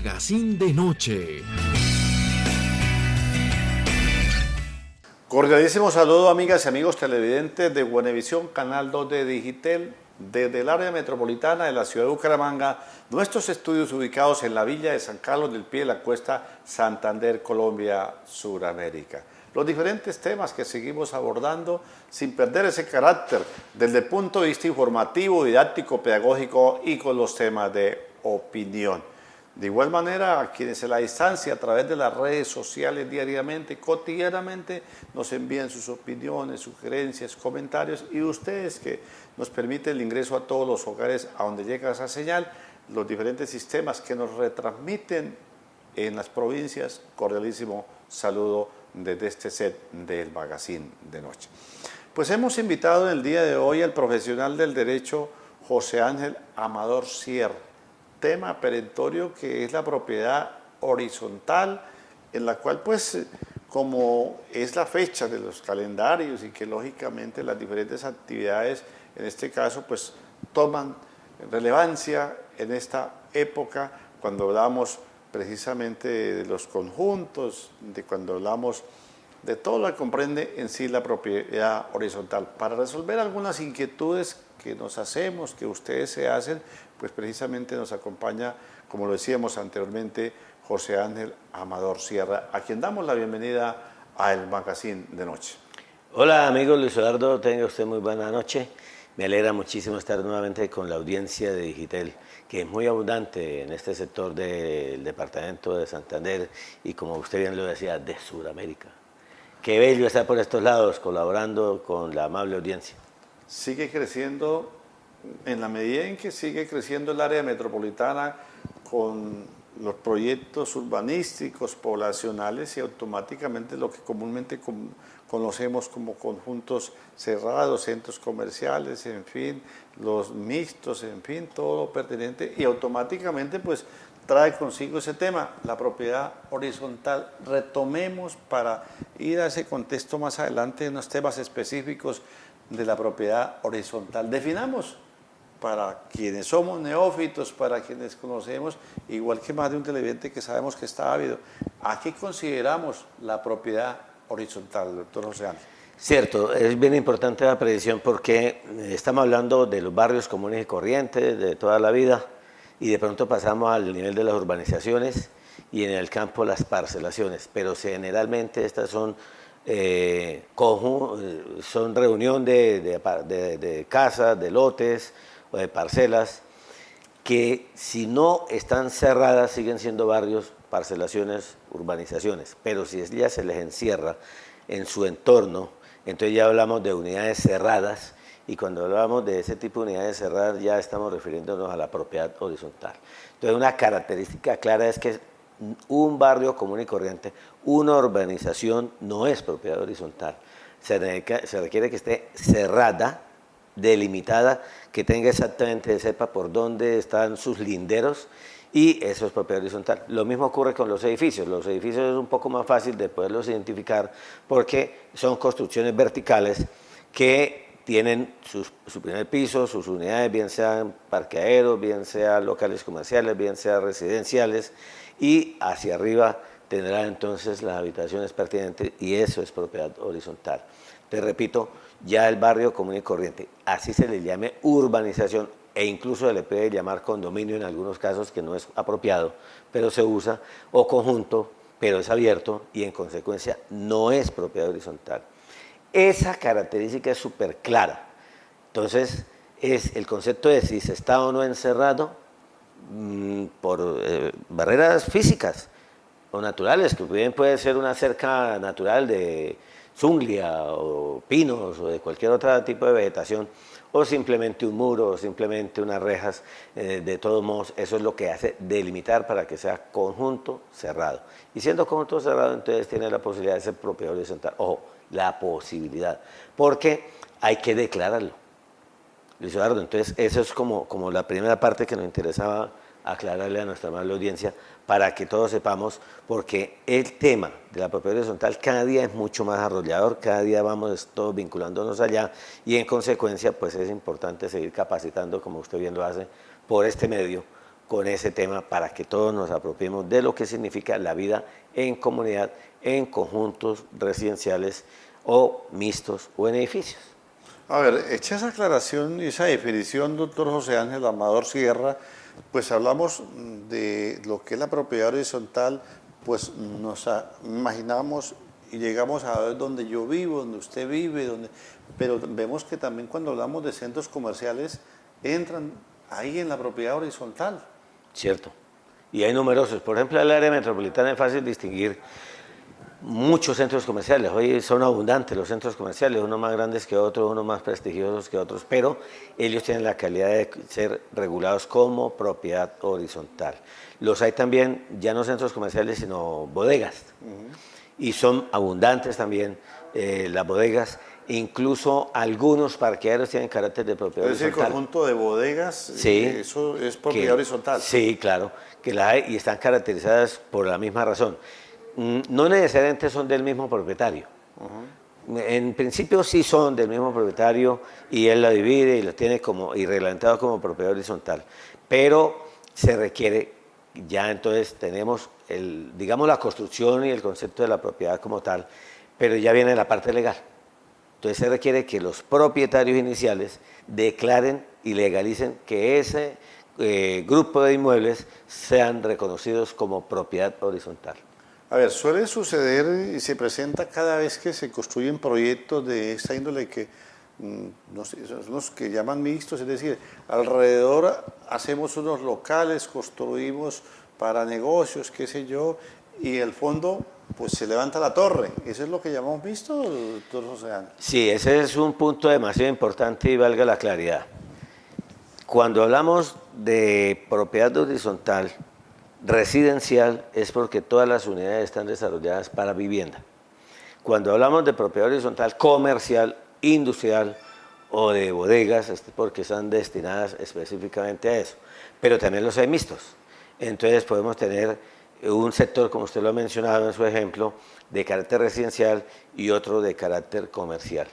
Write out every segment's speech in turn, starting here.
Magazine de Noche. Cordialísimo saludo, amigas y amigos televidentes de Buenevisión, Canal 2 de Digitel, desde el área metropolitana de la ciudad de Bucaramanga, nuestros estudios ubicados en la villa de San Carlos del Pie de la Cuesta, Santander, Colombia, Suramérica. Los diferentes temas que seguimos abordando sin perder ese carácter desde el punto de vista informativo, didáctico, pedagógico y con los temas de opinión. De igual manera, a quienes a la distancia, a través de las redes sociales diariamente, cotidianamente, nos envían sus opiniones, sugerencias, comentarios, y ustedes que nos permiten el ingreso a todos los hogares a donde llega esa señal, los diferentes sistemas que nos retransmiten en las provincias, cordialísimo saludo desde este set del Magazine de Noche. Pues hemos invitado el día de hoy al profesional del derecho José Ángel Amador Sierra, tema perentorio que es la propiedad horizontal, en la cual pues como es la fecha de los calendarios y que lógicamente las diferentes actividades en este caso pues toman relevancia en esta época cuando hablamos precisamente de los conjuntos, de cuando hablamos de todo lo que comprende en sí la propiedad horizontal. Para resolver algunas inquietudes que nos hacemos, que ustedes se hacen, pues precisamente nos acompaña, como lo decíamos anteriormente, José Ángel Amador Sierra, a quien damos la bienvenida al Magazine de Noche. Hola amigo Luis Eduardo, tenga usted muy buena noche. Me alegra muchísimo estar nuevamente con la audiencia de Digitel, que es muy abundante en este sector del departamento de Santander y, como usted bien lo decía, de Sudamérica. Qué bello estar por estos lados colaborando con la amable audiencia. Sigue creciendo en la medida en que sigue creciendo el área metropolitana con los proyectos urbanísticos, poblacionales y automáticamente lo que comúnmente conocemos como conjuntos cerrados, centros comerciales, en fin, los mixtos, en fin, todo lo pertinente y automáticamente pues trae consigo ese tema, la propiedad horizontal. Retomemos para ir a ese contexto más adelante en unos temas específicos de la propiedad horizontal. Definamos para quienes somos neófitos, para quienes conocemos, igual que más de un televidente que sabemos que está ávido, ¿a qué consideramos la propiedad horizontal, doctor José Ángel? Cierto, es bien importante la precisión porque estamos hablando de los barrios comunes y corrientes de toda la vida y de pronto pasamos al nivel de las urbanizaciones y en el campo las parcelaciones, pero generalmente estas son reunión de casas, de lotes o de parcelas que si no están cerradas siguen siendo barrios, parcelaciones, urbanizaciones, pero si ya se les encierra en su entorno, entonces ya hablamos de unidades cerradas y cuando hablamos de ese tipo de unidades cerradas ya estamos refiriéndonos a la propiedad horizontal. Entonces una característica clara es que un barrio común y corriente, una urbanización no es propiedad horizontal, se requiere que esté cerrada, delimitada, que tenga exactamente, sepa por dónde están sus linderos y eso es propiedad horizontal. Lo mismo ocurre con los edificios es un poco más fácil de poderlos identificar porque son construcciones verticales que tienen su primer piso, sus unidades, bien sean parqueaderos, bien sean locales comerciales, bien sean residenciales y hacia arriba tendrá entonces las habitaciones pertinentes y eso es propiedad horizontal. Te repito, ya el barrio común y corriente, así se le llame urbanización e incluso se le puede llamar condominio en algunos casos que no es apropiado, pero se usa, o conjunto, pero es abierto y en consecuencia no es propiedad horizontal. Esa característica es súper clara. Entonces, es el concepto de si se está o no encerrado por barreras físicas o naturales, que bien puede ser una cerca natural de zunglia o pinos o de cualquier otro tipo de vegetación, o simplemente un muro o simplemente unas rejas, de todos modos eso es lo que hace delimitar para que sea conjunto cerrado. Y siendo conjunto cerrado entonces tiene la posibilidad de ser propiedad horizontal. Ojo, la posibilidad, porque hay que declararlo. Luis Eduardo, entonces eso es como la primera parte que nos interesaba aclararle a nuestra amable audiencia para que todos sepamos, porque el tema de la propiedad horizontal cada día es mucho más arrollador, cada día vamos todos vinculándonos allá y en consecuencia pues es importante seguir capacitando, como usted bien lo hace, por este medio, con ese tema para que todos nos apropiemos de lo que significa la vida en comunidad, en conjuntos residenciales o mixtos o en edificios. A ver, hecha esa aclaración y esa definición, doctor José Ángel Amador Sierra, pues hablamos de lo que es la propiedad horizontal, pues nos imaginamos y llegamos a ver donde yo vivo, donde usted vive, pero vemos que también cuando hablamos de centros comerciales entran ahí en la propiedad horizontal. Cierto. Y hay numerosos. Por ejemplo, en el área metropolitana es fácil distinguir muchos centros comerciales. Hoy son abundantes los centros comerciales, unos más grandes que otros, unos más prestigiosos que otros, pero ellos tienen la calidad de ser regulados como propiedad horizontal. Los hay también, ya no centros comerciales, sino bodegas. Y son abundantes también las bodegas. Incluso algunos parqueaderos tienen carácter de propiedad horizontal. Es el conjunto de bodegas, sí, eso es propiedad horizontal. Sí, claro, que las hay y están caracterizadas por la misma razón. No necesariamente son del mismo propietario. En principio sí son del mismo propietario y él la divide y la tiene y reglamentado como propiedad horizontal. Pero se requiere, ya entonces tenemos digamos la construcción y el concepto de la propiedad como tal, pero ya viene la parte legal. Entonces se requiere que los propietarios iniciales declaren y legalicen que ese grupo de inmuebles sean reconocidos como propiedad horizontal. A ver, suele suceder y se presenta cada vez que se construyen proyectos de esta índole que, no sé, son los que llaman mixtos, es decir, alrededor hacemos unos locales, construimos para negocios, qué sé yo, y el fondo pues se levanta la torre. ¿Eso es lo que llamamos mixto, doctor José Ángel? Sí, ese es un punto demasiado importante y valga la claridad. Cuando hablamos de propiedad horizontal, residencial es porque todas las unidades están desarrolladas para vivienda. Cuando hablamos de propiedad horizontal comercial, industrial o de bodegas, es porque están destinadas específicamente a eso. Pero también los hay mixtos. Entonces podemos tener un sector, como usted lo ha mencionado en su ejemplo, de carácter residencial y otro de carácter comercial.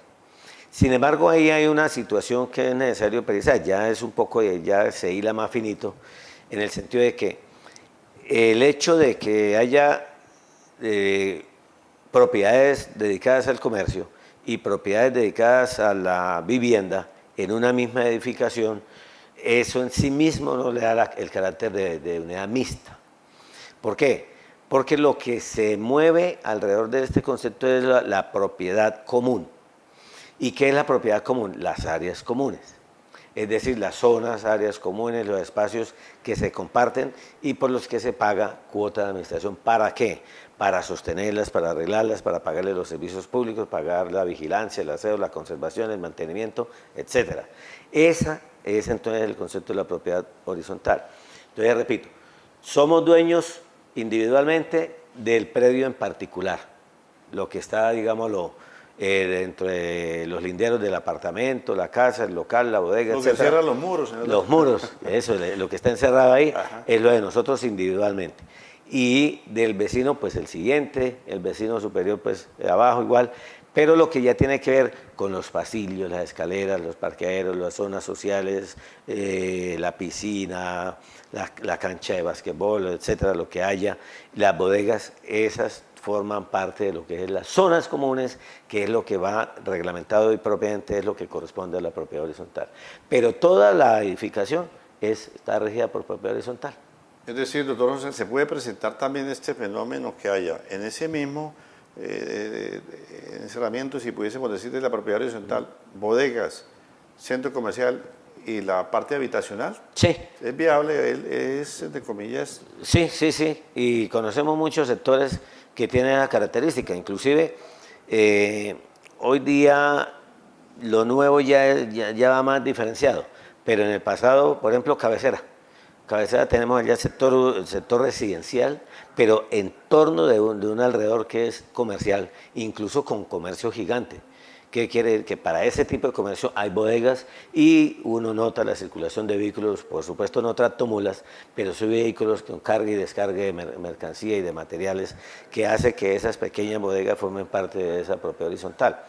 Sin embargo, ahí hay una situación que es necesario precisar, ya es un poco, ya se hila más finito, en el sentido de que el hecho de que haya propiedades dedicadas al comercio y propiedades dedicadas a la vivienda en una misma edificación, eso en sí mismo no le da el carácter de unidad mixta. ¿Por qué? Porque lo que se mueve alrededor de este concepto es la propiedad común. ¿Y qué es la propiedad común? Las áreas comunes. Es decir, las zonas, áreas comunes, los espacios que se comparten y por los que se paga cuota de administración. ¿Para qué? Para sostenerlas, para arreglarlas, para pagarle los servicios públicos, pagar la vigilancia, el aseo, la conservación, el mantenimiento, etc. Ese es entonces el concepto de la propiedad horizontal. Entonces, repito, somos dueños individualmente del predio en particular, lo que está, digámoslo, dentro de los linderos del apartamento, la casa, el local, la bodega, etc. Lo que cierran los muros. Señor. Los muros, eso, lo que está encerrado ahí, Ajá. es lo de nosotros individualmente. Y del vecino, pues el siguiente, el vecino superior, pues abajo igual, pero lo que ya tiene que ver con los pasillos, las escaleras, los parqueaderos, las zonas sociales, la piscina, la cancha de basquetbol, etcétera, lo que haya, las bodegas, esas forman parte de lo que es las zonas comunes, que es lo que va reglamentado y propiamente es lo que corresponde a la propiedad horizontal. Pero toda la edificación está regida por propiedad horizontal. Es decir, doctor José, se puede presentar también este fenómeno que haya en ese mismo encerramiento, si pudiésemos decir, de la propiedad horizontal, bodegas, centro comercial y la parte habitacional. Sí. ¿Es viable? ¿Es, entre comillas? Sí, sí, sí. Y conocemos muchos sectores que tienen esa característica. Inclusive, hoy día lo nuevo ya va más diferenciado. Pero en el pasado, por ejemplo, cabecera. Cabecera tenemos allá el sector residencial, pero en torno de un alrededor que es comercial, incluso con comercio gigante. ¿Qué quiere decir? Que para ese tipo de comercio hay bodegas y uno nota la circulación de vehículos, por supuesto no tractomulas, pero sí vehículos con carga y descarga de mercancía y de materiales que hace que esas pequeñas bodegas formen parte de esa propiedad horizontal.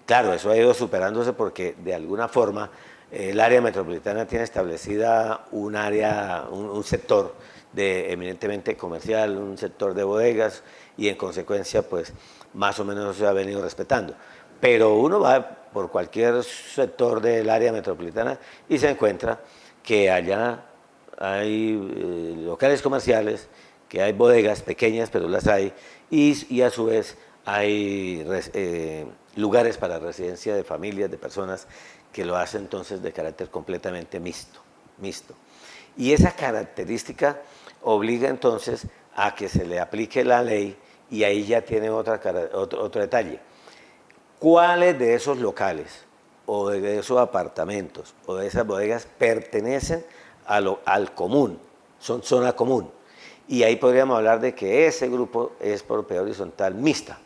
Claro, eso ha ido superándose porque de alguna forma el área metropolitana tiene establecida un área, un sector eminentemente comercial, un sector de bodegas, y en consecuencia pues más o menos se ha venido respetando. Pero uno va por cualquier sector del área metropolitana y se encuentra que allá hay locales comerciales, que hay bodegas pequeñas, pero las hay, y a su vez hay lugares para residencia de familias, de personas, que lo hacen entonces de carácter completamente mixto. Y esa característica obliga entonces a que se le aplique la ley, y ahí ya tiene otro detalle. ¿Cuáles de esos locales o de esos apartamentos o de esas bodegas pertenecen al común, son zona común? Y ahí podríamos hablar de que ese grupo es propiedad horizontal mixta.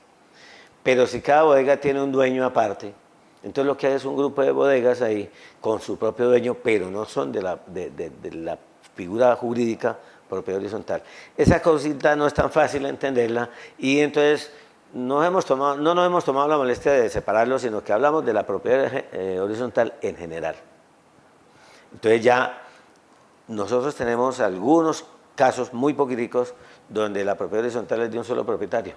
Pero si cada bodega tiene un dueño aparte, entonces lo que hay es un grupo de bodegas ahí con su propio dueño, pero no son de la figura jurídica propiedad horizontal. Esa cosita no es tan fácil de entenderla, y entonces no nos hemos tomado la molestia de separarlo, sino que hablamos de la propiedad horizontal en general. Entonces ya nosotros tenemos algunos casos muy poquiticos donde la propiedad horizontal es de un solo propietario,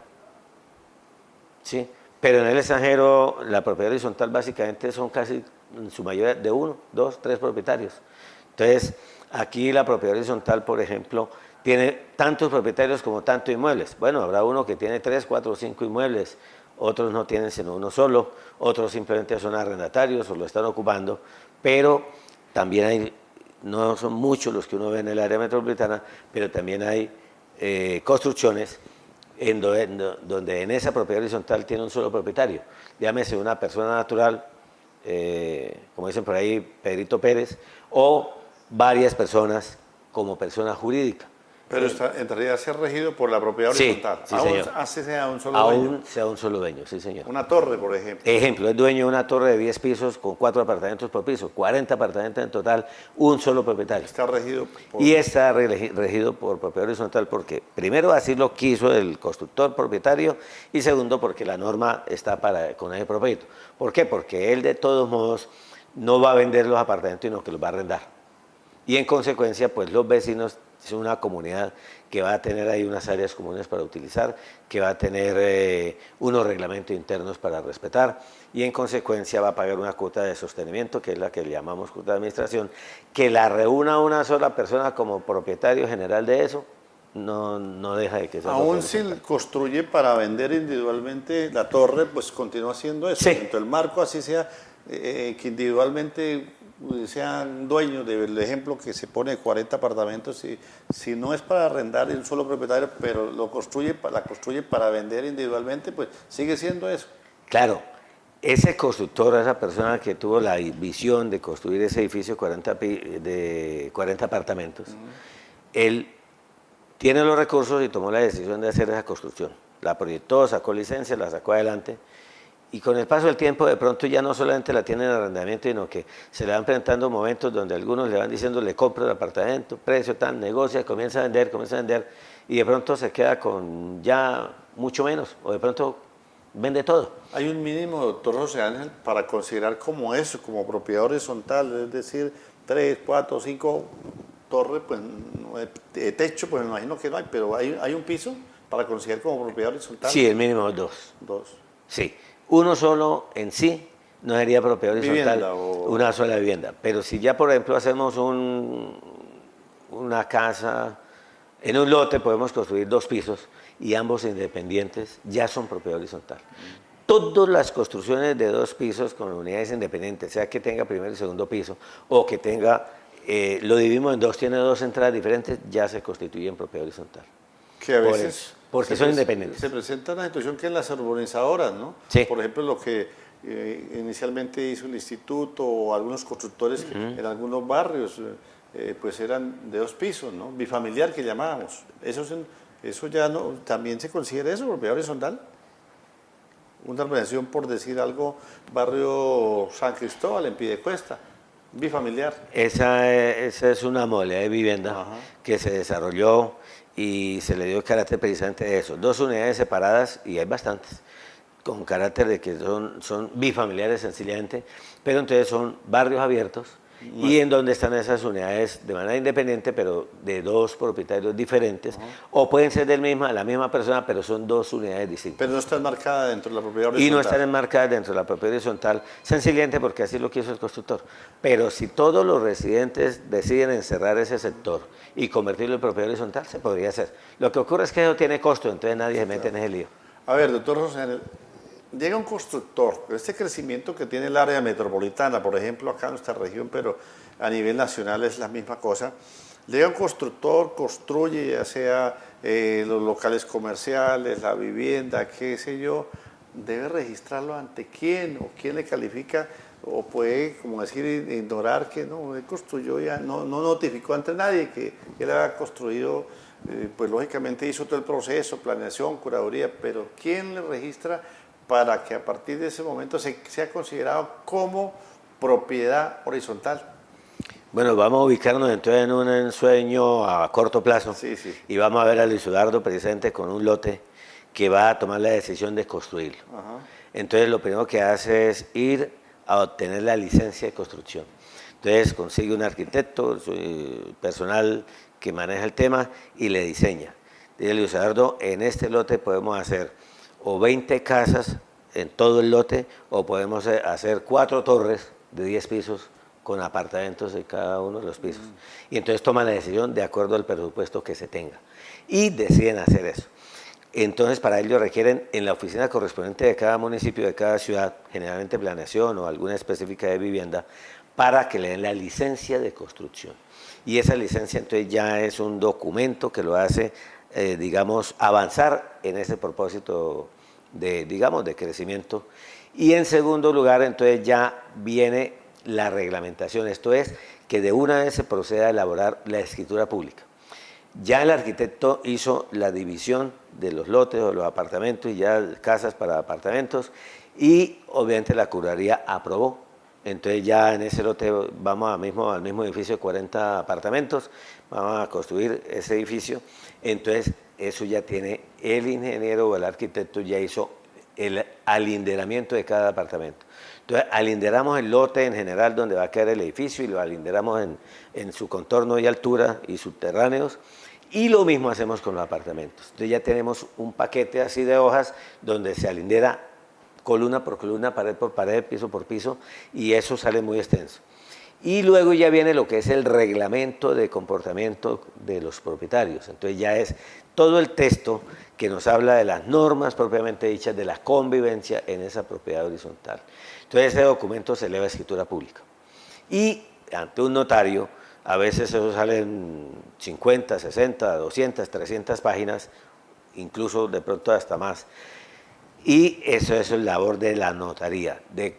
¿sí? Pero en el extranjero la propiedad horizontal básicamente son casi en su mayoría de 1, 2, 3 propietarios. Entonces aquí la propiedad horizontal, por ejemplo, tiene tantos propietarios como tantos inmuebles. Bueno, habrá uno que tiene 3, 4 o 5 inmuebles, otros no tienen sino uno solo, otros simplemente son arrendatarios o lo están ocupando, pero también hay, no son muchos los que uno ve en el área metropolitana, pero también hay construcciones donde en esa propiedad horizontal tiene un solo propietario. Llámese una persona natural, como dicen por ahí, Pedrito Pérez, o varias personas como persona jurídica. Pero entraría a ser regido por la propiedad horizontal. Sí, señor. Así sea un solo dueño. Aún sea un solo dueño, sí, señor. Una torre, por ejemplo. Ejemplo, es dueño de una torre de 10 pisos con 4 apartamentos por piso, 40 apartamentos en total, un solo propietario. Está regido por... Y está regido por propiedad horizontal porque, primero, así lo quiso el constructor propietario, y segundo, porque la norma está con ese propósito. ¿Por qué? Porque él, de todos modos, no va a vender los apartamentos, sino que los va a arrendar. Y en consecuencia, pues los vecinos, es una comunidad que va a tener ahí unas áreas comunes para utilizar, que va a tener unos reglamentos internos para respetar, y en consecuencia va a pagar una cuota de sostenimiento, que es la que le llamamos cuota de administración, que la reúna una sola persona como propietario general de eso, no deja de que sea. Aún si construye para vender individualmente la torre, pues continúa haciendo eso. Sí. Dentro del marco, así sea, que individualmente sean dueños del ejemplo que se pone de 40 apartamentos, si no es para arrendar un solo propietario, pero la construye para vender individualmente, pues sigue siendo eso. Claro, ese constructor, esa persona que tuvo la visión de construir ese edificio de 40 apartamentos, él tiene los recursos y tomó la decisión de hacer esa construcción. La proyectó, sacó licencia, la sacó adelante. Y con el paso del tiempo, de pronto ya no solamente la tienen en arrendamiento, sino que se le van presentando momentos donde algunos le van diciendo, le compro el apartamento, precio tal, negocia, comienza a vender, y de pronto se queda con ya mucho menos, o de pronto vende todo. Hay un mínimo, doctor José Ángel, para considerar como eso, como propiedad horizontal, es decir, 3, 4, 5 torres, pues de techo, pues me imagino que no hay, pero hay un piso para considerar como propiedad horizontal. Sí, el mínimo es 2. 2. Sí. Uno solo en sí no sería propiedad horizontal, una sola vivienda. Pero si ya, por ejemplo, hacemos una casa, en un lote podemos construir 2 pisos y ambos independientes, ya son propiedad horizontal. Todas las construcciones de 2 pisos con unidades independientes, sea que tenga primer y segundo piso, o que tenga, lo dividimos en 2, tiene 2 entradas diferentes, ya se constituyen propiedad horizontal. Que a veces... Porque son independientes. Se presenta una situación que en las urbanizadoras, ¿no? Sí. Por ejemplo, lo que inicialmente hizo el instituto o algunos constructores en algunos barrios, pues eran de 2 pisos, ¿no? Bifamiliar que llamábamos. Eso ya no, también se considera eso, propiedad horizontal. Una urbanización, por decir algo, barrio San Cristóbal, en Piedecuesta, bifamiliar. Esa es una modalidad de vivienda que se desarrolló y se le dio carácter precisamente de eso. 2 unidades separadas, y hay bastantes, con carácter de que son bifamiliares sencillamente, pero entonces son barrios abiertos y en donde están esas unidades de manera independiente, pero de dos propietarios diferentes, o pueden ser la misma persona, pero son dos unidades distintas. Pero no están marcadas dentro de la propiedad horizontal. Y no están enmarcadas dentro de la propiedad horizontal, sencillamente porque así lo quiso el constructor. Pero si todos los residentes deciden encerrar ese sector y convertirlo en propiedad horizontal, se podría hacer. Lo que ocurre es que eso tiene costo, entonces nadie se mete en ese lío. A ver, doctor José, llega un constructor, este crecimiento que tiene el área metropolitana, por ejemplo, acá en nuestra región, pero a nivel nacional es la misma cosa. Llega un constructor, construye ya sea los locales comerciales, la vivienda, qué sé yo, debe registrarlo ante quién o quién le califica o puede, como decir, ignorar que no, él construyó ya, no notificó ante nadie que él había construido, pues lógicamente hizo todo el proceso, planeación, curaduría, pero ¿quién le registra para que a partir de ese momento sea considerado como propiedad horizontal? Bueno, vamos a ubicarnos entonces en un ensueño a corto plazo y vamos a ver a Luis Eduardo precisamente con un lote que va a tomar la decisión de construirlo. Entonces lo primero que hace es ir a obtener la licencia de construcción. Entonces consigue un arquitecto, personal que maneja el tema y le diseña. Dice Luis Eduardo, en este lote podemos hacer o 20 casas en todo el lote o podemos hacer 4 torres de 10 pisos con apartamentos en cada uno de los pisos. Y entonces toman la decisión de acuerdo al presupuesto que se tenga. Y deciden hacer eso. Entonces para ello requieren en la oficina correspondiente de cada municipio, de cada ciudad, generalmente planeación o alguna específica de vivienda, para que le den la licencia de construcción. Y esa licencia entonces ya es un documento que lo hace, digamos, avanzar en ese propósito de crecimiento. Y en segundo lugar, entonces ya viene la reglamentación, esto es, que de una vez se proceda a elaborar la escritura pública. Ya el arquitecto hizo la división de los lotes o los apartamentos y ya casas para apartamentos y obviamente la curaduría aprobó. Entonces ya en ese lote vamos al mismo edificio de 40 apartamentos, vamos a construir ese edificio. Entonces eso ya tiene el ingeniero o el arquitecto ya hizo el alinderamiento de cada apartamento. Entonces alinderamos el lote en general donde va a quedar el edificio y lo alinderamos en su contorno y altura y subterráneos. Y lo mismo hacemos con los apartamentos. Entonces ya tenemos un paquete así de hojas donde se alindera columna por columna, pared por pared, piso por piso, y eso sale muy extenso. Y luego ya viene lo que es el reglamento de comportamiento de los propietarios. Entonces ya es todo el texto que nos habla de las normas propiamente dichas de la convivencia en esa propiedad horizontal. Entonces ese documento se eleva a escritura pública. Y ante un notario, a veces eso sale en 50, 60, 200, 300 páginas, incluso de pronto hasta más. Y eso es la labor de la notaría, de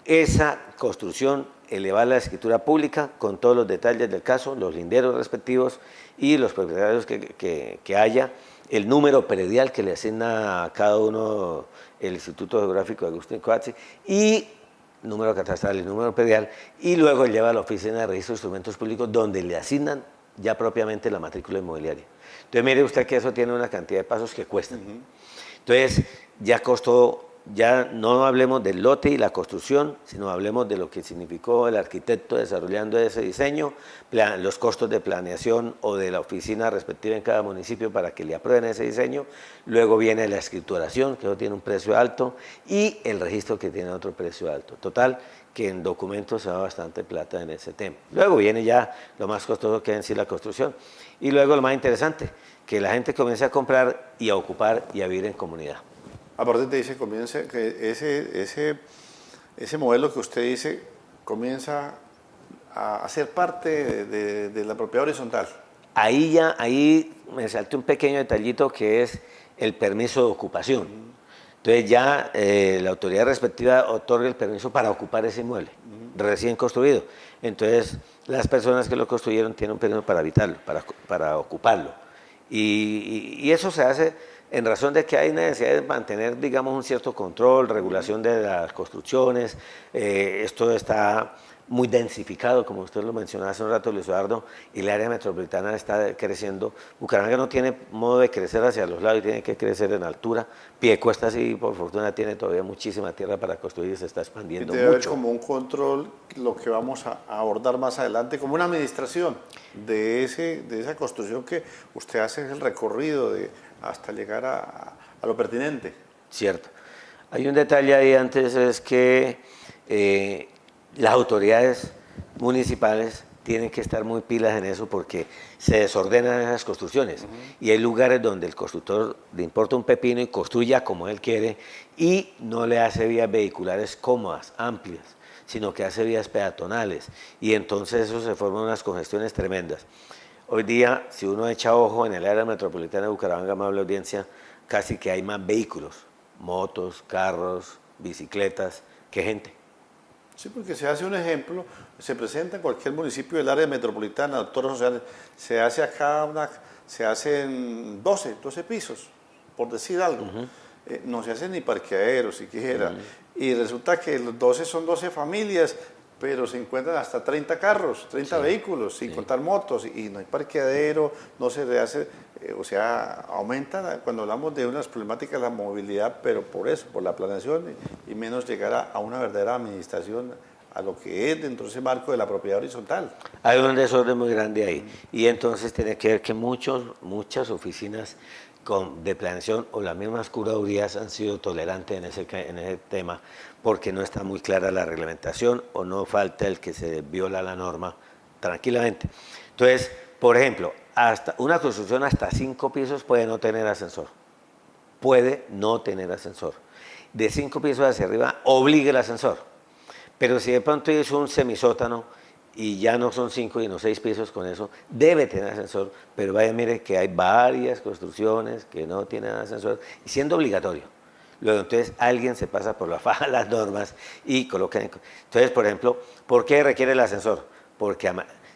esa construcción, elevar la escritura pública con todos los detalles del caso, los linderos respectivos y los propietarios que haya, el número predial que le asigna a cada uno el Instituto Geográfico de Agustín Coatzee y número catastral y número predial, y luego lleva a la Oficina de Registro de Instrumentos Públicos donde le asignan ya propiamente la matrícula inmobiliaria. Entonces mire usted que eso tiene una cantidad de pasos que cuestan. Entonces ya costó, ya no hablemos del lote y la construcción, sino hablemos de lo que significó el arquitecto desarrollando ese diseño, los costos de planeación o de la oficina respectiva en cada municipio para que le aprueben ese diseño. Luego viene la escrituración, que eso tiene un precio alto, y el registro, que tiene otro precio alto. Total, que en documentos se va bastante plata en ese tema. Luego viene ya lo más costoso, que es en sí la construcción. Y luego lo más interesante, que la gente comience a comprar y a ocupar y a vivir en comunidad. Aparte te dice, comienza que ese modelo que usted dice comienza a ser parte de la propiedad horizontal. Ahí me salté un pequeño detallito que es el permiso de ocupación. Entonces ya la autoridad respectiva otorga el permiso para ocupar ese inmueble recién construido. Entonces las personas que lo construyeron tienen un permiso para habitarlo, para ocuparlo. Y eso se hace en razón de que hay necesidad de mantener, digamos, un cierto control, regulación de las construcciones. Esto está muy densificado, como usted lo mencionaba hace un rato, Luis Eduardo, y el área metropolitana está creciendo. Bucaramanga no tiene modo de crecer hacia los lados y tiene que crecer en altura. Piedecuesta sí, por fortuna, tiene todavía muchísima tierra para construir y se está Y expandiendo debe haber mucho. como un control, lo que vamos a abordar más adelante, como una administración de esa construcción que usted hace el recorrido hasta llegar a lo pertinente. Cierto. Hay un detalle ahí antes, es que las autoridades municipales tienen que estar muy pilas en eso porque se desordenan esas construcciones y hay lugares donde el constructor le importa un pepino y construya como él quiere y no le hace vías vehiculares cómodas, amplias, sino que hace vías peatonales y entonces eso se forman unas congestiones tremendas. Hoy día, si uno echa ojo en el área metropolitana de Bucaramanga, amable audiencia, casi que hay más vehículos, motos, carros, bicicletas, que gente. Sí, porque se hace un ejemplo, se presenta en cualquier municipio del área metropolitana, doctores sociales, se hace acá, se hacen 12 pisos, por decir algo. No se hace ni parqueadero siquiera. Y resulta que los 12 son 12 familias, pero se encuentran hasta 30 carros, 30 vehículos, sin contar motos, y no hay parqueadero, no se le hace, o sea, aumenta cuando hablamos de unas problemáticas de la movilidad, pero por eso, por la planeación, y menos llegar a una verdadera administración, a lo que es dentro de ese marco de la propiedad horizontal. Hay un desorden muy grande ahí y entonces tiene que ver que muchas oficinas de planeación o las mismas curadurías han sido tolerantes en ese tema porque no está muy clara la reglamentación o no falta el que se viola la norma tranquilamente. Entonces, por ejemplo, hasta una construcción hasta 5 pisos puede no tener ascensor. Puede no tener ascensor. De 5 pisos hacia arriba obliga el ascensor. Pero si de pronto es un semisótano y ya no son 5 y no 6 pisos con eso, debe tener ascensor, pero vaya, mire que hay varias construcciones que no tienen ascensor, y siendo obligatorio. Luego entonces alguien se pasa por la faja las normas y coloca. Entonces, por ejemplo, ¿por qué requiere el ascensor? Porque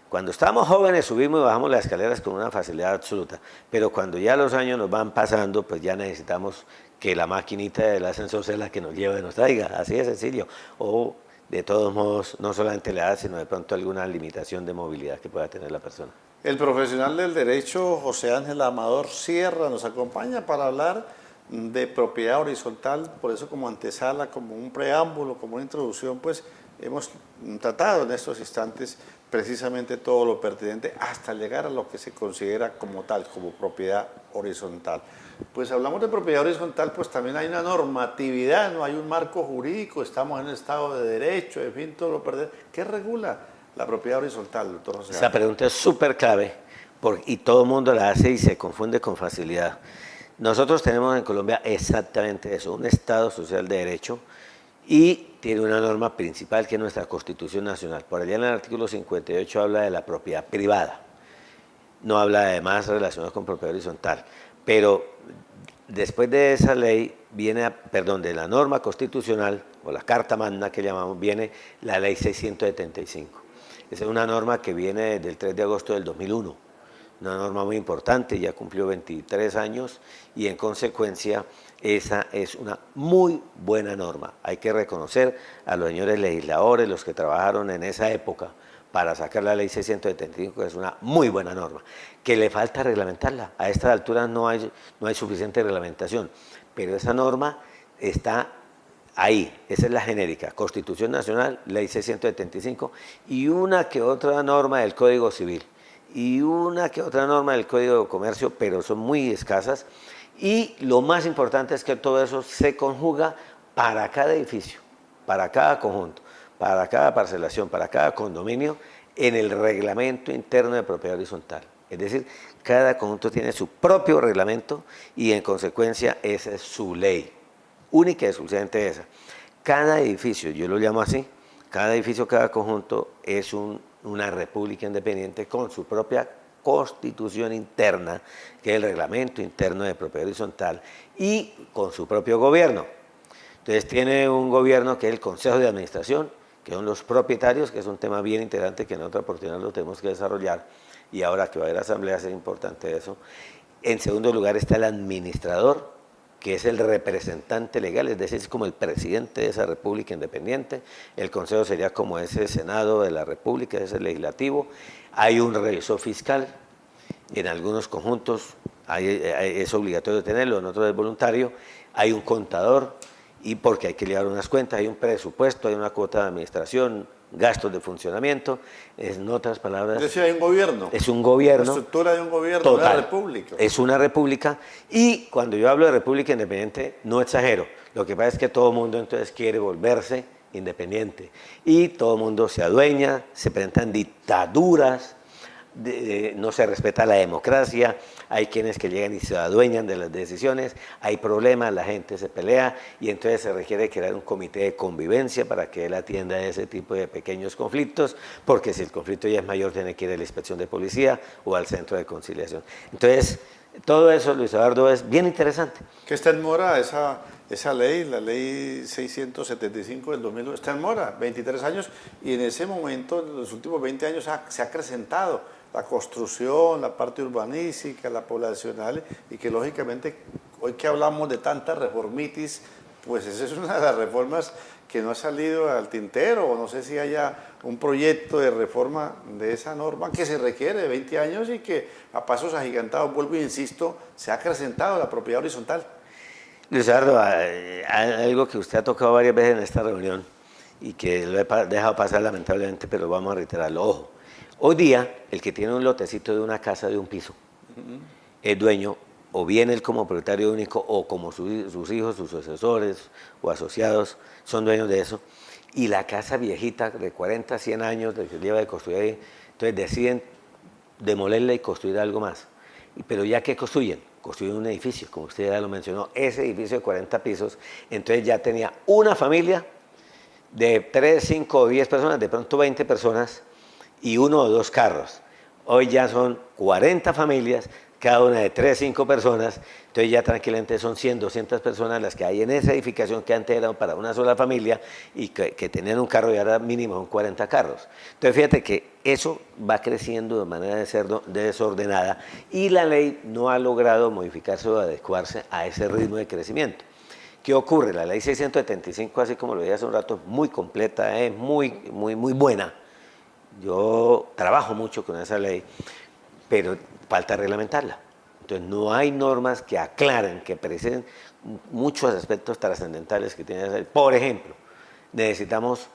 cuando estamos jóvenes subimos y bajamos las escaleras con una facilidad absoluta, pero cuando ya los años nos van pasando, pues ya necesitamos que la maquinita del ascensor sea la que nos lleve y nos traiga, así de sencillo. O de todos modos, no solamente la edad, sino de pronto alguna limitación de movilidad que pueda tener la persona. El profesional del derecho, José Ángel Amador Sierra, nos acompaña para hablar de propiedad horizontal, por eso como antesala, como un preámbulo, como una introducción, pues hemos tratado en estos instantes precisamente todo lo pertinente hasta llegar a lo que se considera como tal, como propiedad horizontal. Pues hablamos de propiedad horizontal, pues también hay una normatividad, no hay un marco jurídico, estamos en un estado de derecho, en fin, todo lo pertinente. ¿Qué regula la propiedad horizontal, doctor José? Esa pregunta es súper clave y todo el mundo la hace y se confunde con facilidad. Nosotros tenemos en Colombia exactamente eso, un Estado social de derecho y tiene una norma principal que es nuestra Constitución Nacional. Por allá en el artículo 58 habla de la propiedad privada, no habla de más relacionados con propiedad horizontal, pero después de esa ley viene, de la norma constitucional o la Carta Magna que llamamos, viene la Ley 675. Esa es una norma que viene del 3 de agosto del 2001, una norma muy importante, ya cumplió 23 años y en consecuencia esa es una muy buena norma. Hay que reconocer a los señores legisladores, los que trabajaron en esa época para sacar la ley 675, que es una muy buena norma, que le falta reglamentarla. A estas alturas no hay suficiente reglamentación, pero esa norma está ahí, esa es la genérica, Constitución Nacional, Ley 675, y una que otra norma del Código Civil, y una que otra norma del Código de Comercio, pero son muy escasas, y lo más importante es que todo eso se conjuga para cada edificio, para cada conjunto, para cada parcelación, para cada condominio, en el reglamento interno de propiedad horizontal. Es decir, cada conjunto tiene su propio reglamento y en consecuencia esa es su ley, única y exclusivamente esa. Cada edificio, yo lo llamo así, cada edificio, cada conjunto es una república independiente con su propia constitución interna, que es el reglamento interno de propiedad horizontal, y con su propio gobierno. Entonces tiene un gobierno que es el Consejo de Administración, que son los propietarios, que es un tema bien interesante que en otra oportunidad lo tenemos que desarrollar, y ahora que va a haber asambleas es importante eso. En segundo lugar está el administrador, que es el representante legal, es decir, es como el presidente de esa república independiente. El Consejo sería como ese Senado de la República, ese legislativo. Hay un revisor fiscal, en algunos conjuntos es obligatorio tenerlo, en otros es voluntario. Hay un contador, y porque hay que llevar unas cuentas, hay un presupuesto, hay una cuota de administración, gastos de funcionamiento, en otras palabras... Es decir, hay un gobierno. Es un gobierno. La estructura de un gobierno, total, una república. Es una república, y cuando yo hablo de república independiente, no exagero. Lo que pasa es que todo el mundo entonces quiere volverse independiente, y todo el mundo se adueña, se presentan dictaduras, no se respeta la democracia, hay quienes que llegan y se adueñan de las decisiones, hay problemas, la gente se pelea, y entonces se requiere crear un comité de convivencia para que él atienda ese tipo de pequeños conflictos, porque si el conflicto ya es mayor tiene que ir a la inspección de policía o al centro de conciliación. Entonces, todo eso, Luis Eduardo, es bien interesante. ¿Qué está en mora esa ley, la ley 675 del 2001? Está en mora, 23 años, y en ese momento, en los últimos 20 años, se ha acrecentado la construcción, la parte urbanística, la poblacional, y que lógicamente, hoy que hablamos de tanta reformitis, pues esa es una de las reformas que no ha salido al tintero, o no sé si haya un proyecto de reforma de esa norma que se requiere de 20 años y que a pasos agigantados, vuelvo e insisto, se ha acrecentado la propiedad horizontal. Luis Eduardo, algo que usted ha tocado varias veces en esta reunión y que lo he dejado pasar lamentablemente, pero vamos a reiterarlo. Ojo, hoy día el que tiene un lotecito de una casa de un piso es dueño, o bien él como propietario único, o como sus hijos, sus sucesores o asociados son dueños de eso, y la casa viejita de 40, 100 años que lleva de construir ahí, entonces deciden demolerla y construir algo más. Pero ya que construyen un edificio, como usted ya lo mencionó, ese edificio de 40 pisos, entonces ya tenía una familia de 3, 5 o 10 personas, de pronto 20 personas, y 1 o 2 carros. Hoy ya son 40 familias, cada una de 3, 5 personas, entonces ya tranquilamente son 100, 200 personas las que hay en esa edificación que antes era para una sola familia y que tenían un carro y ahora mínimo son 40 carros. Entonces fíjate que eso va creciendo de manera desordenada, y la ley no ha logrado modificarse o adecuarse a ese ritmo de crecimiento. ¿Qué ocurre? La ley 675, así como lo dije hace un rato, es muy completa, es muy buena. Yo trabajo mucho con esa ley, pero falta reglamentarla. Entonces no hay normas que aclaren, que preceden muchos aspectos trascendentales que tiene esa ley. Por ejemplo, necesitamos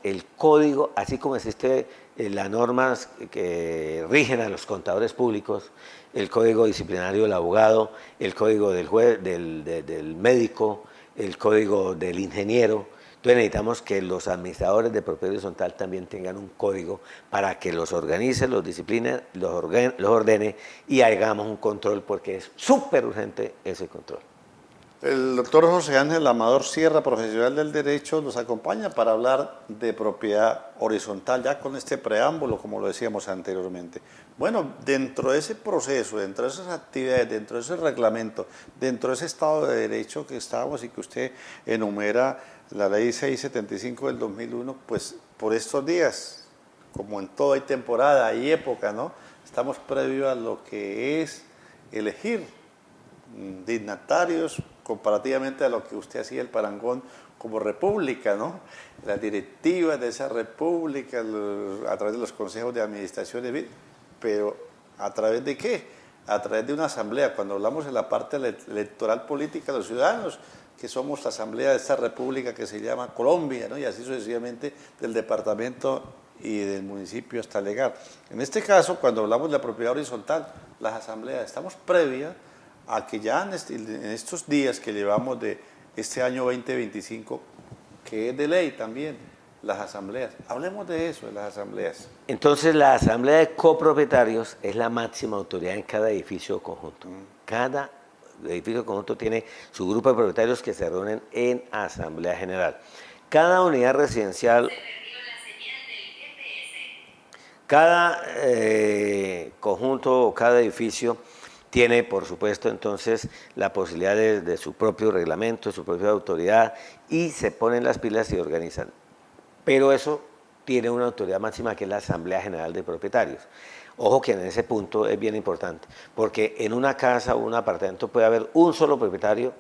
el código, así como existe las normas que rigen a los contadores públicos, el código disciplinario del abogado, el código del juez, del médico, el código del ingeniero. Entonces necesitamos que los administradores de propiedad horizontal también tengan un código para que los organice, los discipline, los ordene, y hagamos un control, porque es súper urgente ese control. El doctor José Ángel Amador Sierra, profesional del derecho, nos acompaña para hablar de propiedad horizontal, ya con este preámbulo, como lo decíamos anteriormente. Bueno, dentro de ese proceso, dentro de esas actividades, dentro de ese reglamento, dentro de ese Estado de Derecho que estábamos y que usted enumera, la ley 675 del 2001, pues por estos días, como en todo hay temporada, hay época, ¿no? Estamos previo a lo que es elegir dignatarios comparativamente a lo que usted hacía el parangón como república, ¿no? Las directivas de esa república, a través de los consejos de administración, pero ¿a través de qué? A través de una asamblea. Cuando hablamos de la parte electoral política de los ciudadanos, que somos la asamblea de esta república que se llama Colombia, ¿no? Y así sucesivamente del departamento y del municipio hasta llegar. En este caso, cuando hablamos de la propiedad horizontal, las asambleas, estamos previas a que ya en estos días que llevamos de este año 2025, que es de ley también, las asambleas. Hablemos de eso, de las asambleas. Entonces, la asamblea de copropietarios es la máxima autoridad en cada edificio conjunto. Cada edificio conjunto tiene su grupo de propietarios que se reúnen en asamblea general. Cada unidad residencial, cada conjunto o cada edificio tiene, por supuesto, entonces la posibilidad de su propio reglamento, de su propia autoridad, y se ponen las pilas y organizan. Pero eso tiene una autoridad máxima que es la Asamblea General de Propietarios. Ojo que en ese punto es bien importante, porque en una casa o un apartamento puede haber un solo propietario,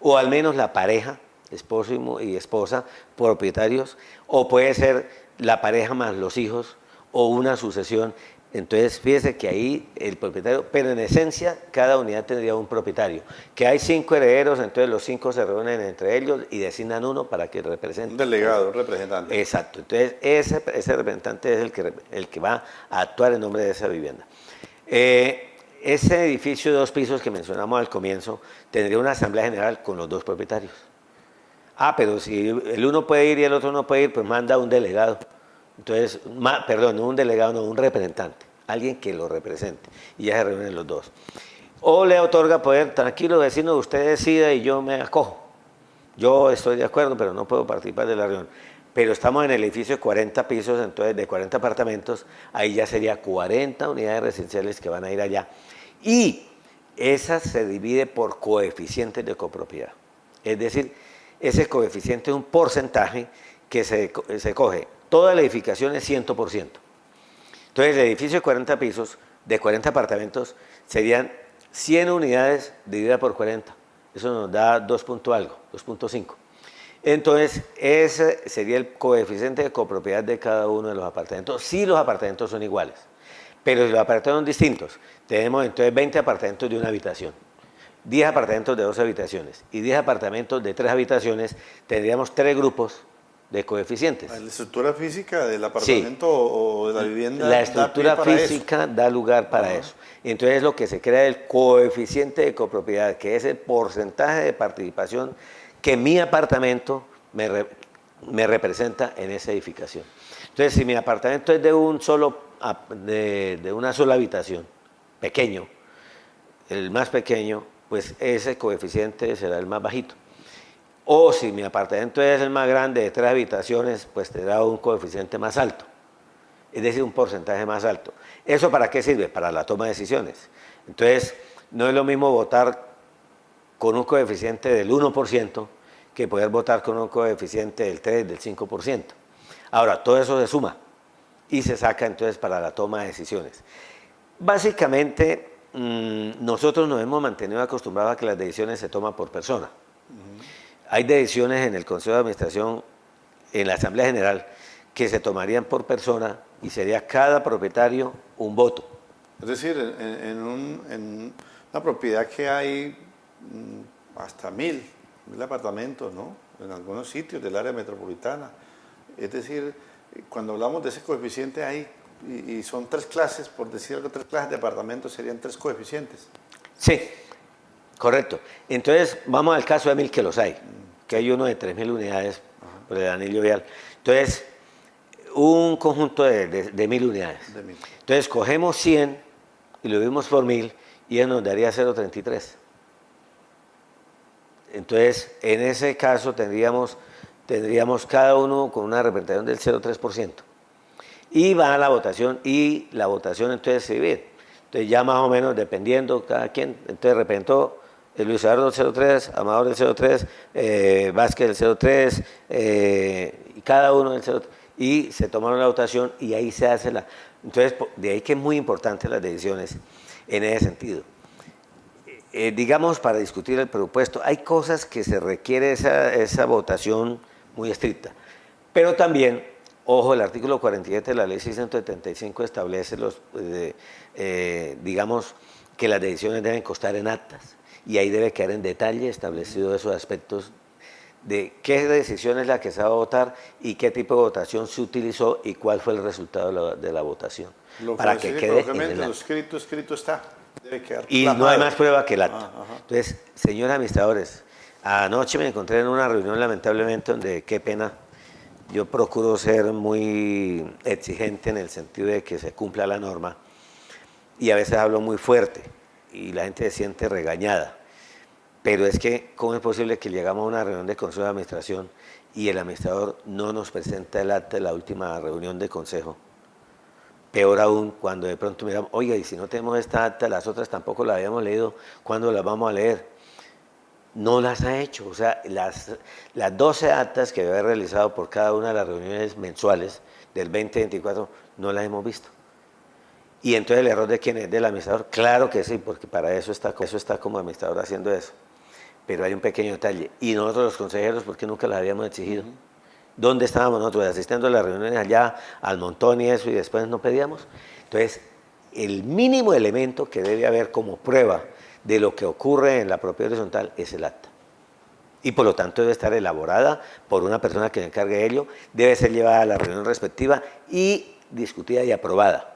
o al menos la pareja, esposo y esposa, propietarios, o puede ser la pareja más los hijos, o una sucesión. Entonces, fíjese que ahí el propietario, pero en esencia, cada unidad tendría un propietario. Que hay 5 herederos, entonces los 5 se reúnen entre ellos y designan uno para que represente. Un delegado, un representante. Exacto. Entonces, ese representante es el que va a actuar en nombre de esa vivienda. Ese edificio de 2 pisos que mencionamos al comienzo tendría una asamblea general con los 2 propietarios. Pero si el uno puede ir y el otro no puede ir, pues manda un delegado. Entonces, perdón, no un delegado, no, un representante, alguien que lo represente, y ya se reúnen los 2. O le otorga poder, tranquilo vecino, usted decida y yo me acojo. Yo estoy de acuerdo, pero no puedo participar de la reunión. Pero estamos en el edificio de 40 pisos, entonces de 40 apartamentos, ahí ya sería 40 unidades residenciales que van a ir allá. Y esa se divide por coeficientes de copropiedad. Es decir, ese coeficiente es un porcentaje que se coge. Toda la edificación es 100%. Entonces, el edificio de 40 pisos, de 40 apartamentos, serían 100 unidades divididas por 40. Eso nos da 2 punto algo, 2.5. Entonces, ese sería el coeficiente de copropiedad de cada uno de los apartamentos, si los apartamentos son iguales. Pero si los apartamentos son distintos, tenemos entonces 20 apartamentos de una habitación, 10 apartamentos de 2 habitaciones y 10 apartamentos de 3 habitaciones, tendríamos 3 grupos de coeficientes. ¿La estructura física del apartamento o de la vivienda? La estructura física da lugar para eso. Entonces lo que se crea es el coeficiente de copropiedad, que es el porcentaje de participación que mi apartamento me representa en esa edificación. Entonces, si mi apartamento es de una sola habitación, pequeño, el más pequeño, pues ese coeficiente será el más bajito. O si mi apartamento es el más grande, de 3 habitaciones, pues tendrá un coeficiente más alto, es decir, un porcentaje más alto. ¿Eso para qué sirve? Para la toma de decisiones. Entonces, no es lo mismo votar con un coeficiente del 1% que poder votar con un coeficiente del 3, del 5%. Ahora, todo eso se suma y se saca entonces para la toma de decisiones. Básicamente, nosotros nos hemos mantenido acostumbrados a que las decisiones se toman por persona. Hay decisiones en el Consejo de Administración, en la Asamblea General, que se tomarían por persona y sería cada propietario un voto. Es decir, en una propiedad que hay hasta 1000 apartamentos, ¿no? En algunos sitios del área metropolitana. Es decir, cuando hablamos de ese coeficiente hay, y son 3 clases, por decir algo, 3 clases de apartamentos, serían 3 coeficientes. Sí, correcto. Entonces, vamos al caso de 1000 que los hay, que hay uno de 3000 unidades por el anillo vial. Entonces, un conjunto de 1000 unidades. De 1000. Entonces, cogemos 100 y lo dividimos por 1000 y eso nos daría 0,33. Entonces, en ese caso tendríamos cada uno con una representación del 0,3%. Y va a la votación y la votación entonces se divide. Entonces ya más o menos dependiendo cada quien, entonces representó Luis Eduardo del 03, Amador del 03, Vázquez del 03, y cada uno del 03, y se tomaron la votación y ahí se hace la... Entonces, de ahí que es muy importante las decisiones en ese sentido. Digamos, para discutir el presupuesto, hay cosas que se requiere esa votación muy estricta, pero también, ojo, el artículo 47 de la ley 675 establece digamos, que las decisiones deben constar en actas, y ahí debe quedar en detalle establecido esos aspectos de qué decisión es la que se va a votar y qué tipo de votación se utilizó y cuál fue el resultado de la votación. Para que quede en el acta. Lo escrito está. Debe quedar y plasmado. No hay más prueba que el acta. Entonces, señores administradores, anoche me encontré en una reunión lamentablemente donde, qué pena, yo procuro ser muy exigente en el sentido de que se cumpla la norma y a veces hablo muy fuerte y la gente se siente regañada. Pero es que, ¿cómo es posible que llegamos a una reunión de consejo de administración y el administrador no nos presenta el acta de la última reunión de consejo? Peor aún, cuando de pronto miramos, oiga, y si no tenemos esta acta, las otras tampoco la habíamos leído, ¿cuándo las vamos a leer? no las ha hecho. O sea, las 12 actas que había realizado por cada una de las reuniones mensuales del 2024 no las hemos visto. Y entonces el error de quién es, del administrador, claro que sí, porque para eso está como administrador haciendo eso. Pero hay un pequeño detalle, y nosotros los consejeros, ¿por qué nunca las habíamos exigido? ¿Dónde estábamos nosotros asistiendo a las reuniones allá, al montón y eso, y después no pedíamos? Entonces, el mínimo elemento que debe haber como prueba de lo que ocurre en la propiedad horizontal es el acta. Y por lo tanto debe estar elaborada por una persona que se encargue de ello, debe ser llevada a la reunión respectiva y discutida y aprobada.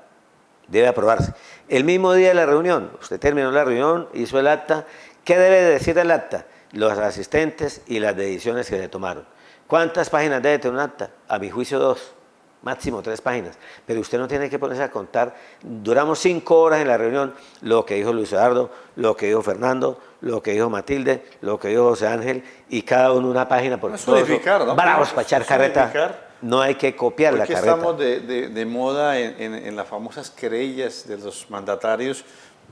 Debe aprobarse. El mismo día de la reunión, usted terminó la reunión, hizo el acta. ¿Qué debe decir el acta? Los asistentes y las decisiones que se tomaron. ¿Cuántas páginas debe tener un acta? A mi juicio 2, máximo 3 páginas. Pero usted no tiene que ponerse a contar. Duramos 5 horas en la reunión, lo que dijo Luis Eduardo, lo que dijo Fernando, lo que dijo Matilde, lo que dijo José Ángel, y cada uno una página. Porque ¿no? Bravos para echar carreta. No hay que copiar la carreta. Estamos de moda en las famosas querellas de los mandatarios.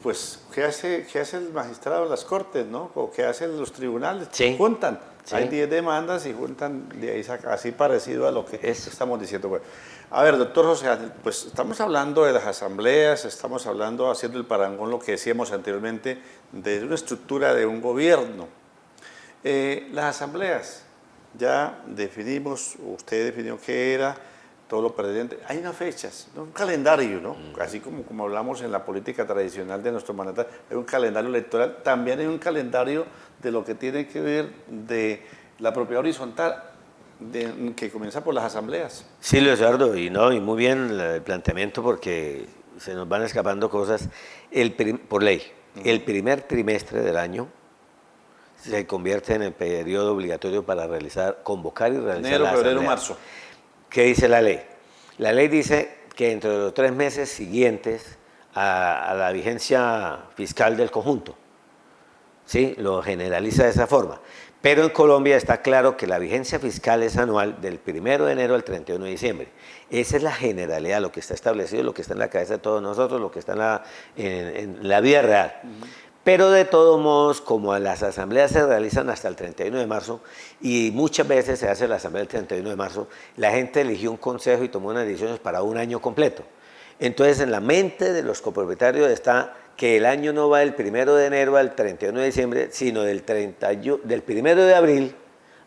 Pues, ¿qué hace el magistrado en las cortes, no? ¿O qué hacen los tribunales? Sí. Juntan. Sí. Hay 10 demandas y juntan, de ahí así parecido a lo que estamos diciendo. Bueno, a ver, doctor José Ángel, pues estamos hablando de las asambleas, estamos hablando, haciendo el parangón, lo que decíamos anteriormente, de una estructura de un gobierno. Las asambleas, ya definimos, usted definió qué era, todo lo pertinente. Hay unas fechas, un calendario, ¿no? Así como hablamos en la política tradicional de nuestro mandato, hay un calendario electoral, también hay un calendario de lo que tiene que ver de la propiedad horizontal, que comienza por las asambleas. Sí, Luis Eduardo, y muy bien el planteamiento porque se nos van escapando cosas. Por ley, el primer trimestre del año se convierte en el periodo obligatorio para convocar y realizar enero, la febrero, asamblea. marzo. ¿Qué dice la ley? La ley dice que dentro de los 3 meses siguientes a la vigencia fiscal del conjunto, ¿sí? Lo generaliza de esa forma. Pero en Colombia está claro que la vigencia fiscal es anual del 1 de enero al 31 de diciembre. Esa es la generalidad, lo que está establecido, lo que está en la cabeza de todos nosotros, lo que está en la vida real. Pero de todos modos, como las asambleas se realizan hasta el 31 de marzo y muchas veces se hace la asamblea el 31 de marzo, la gente eligió un consejo y tomó unas decisiones para un año completo. Entonces, en la mente de los copropietarios está que el año no va del 1 de enero al 31 de diciembre, sino del 1 de abril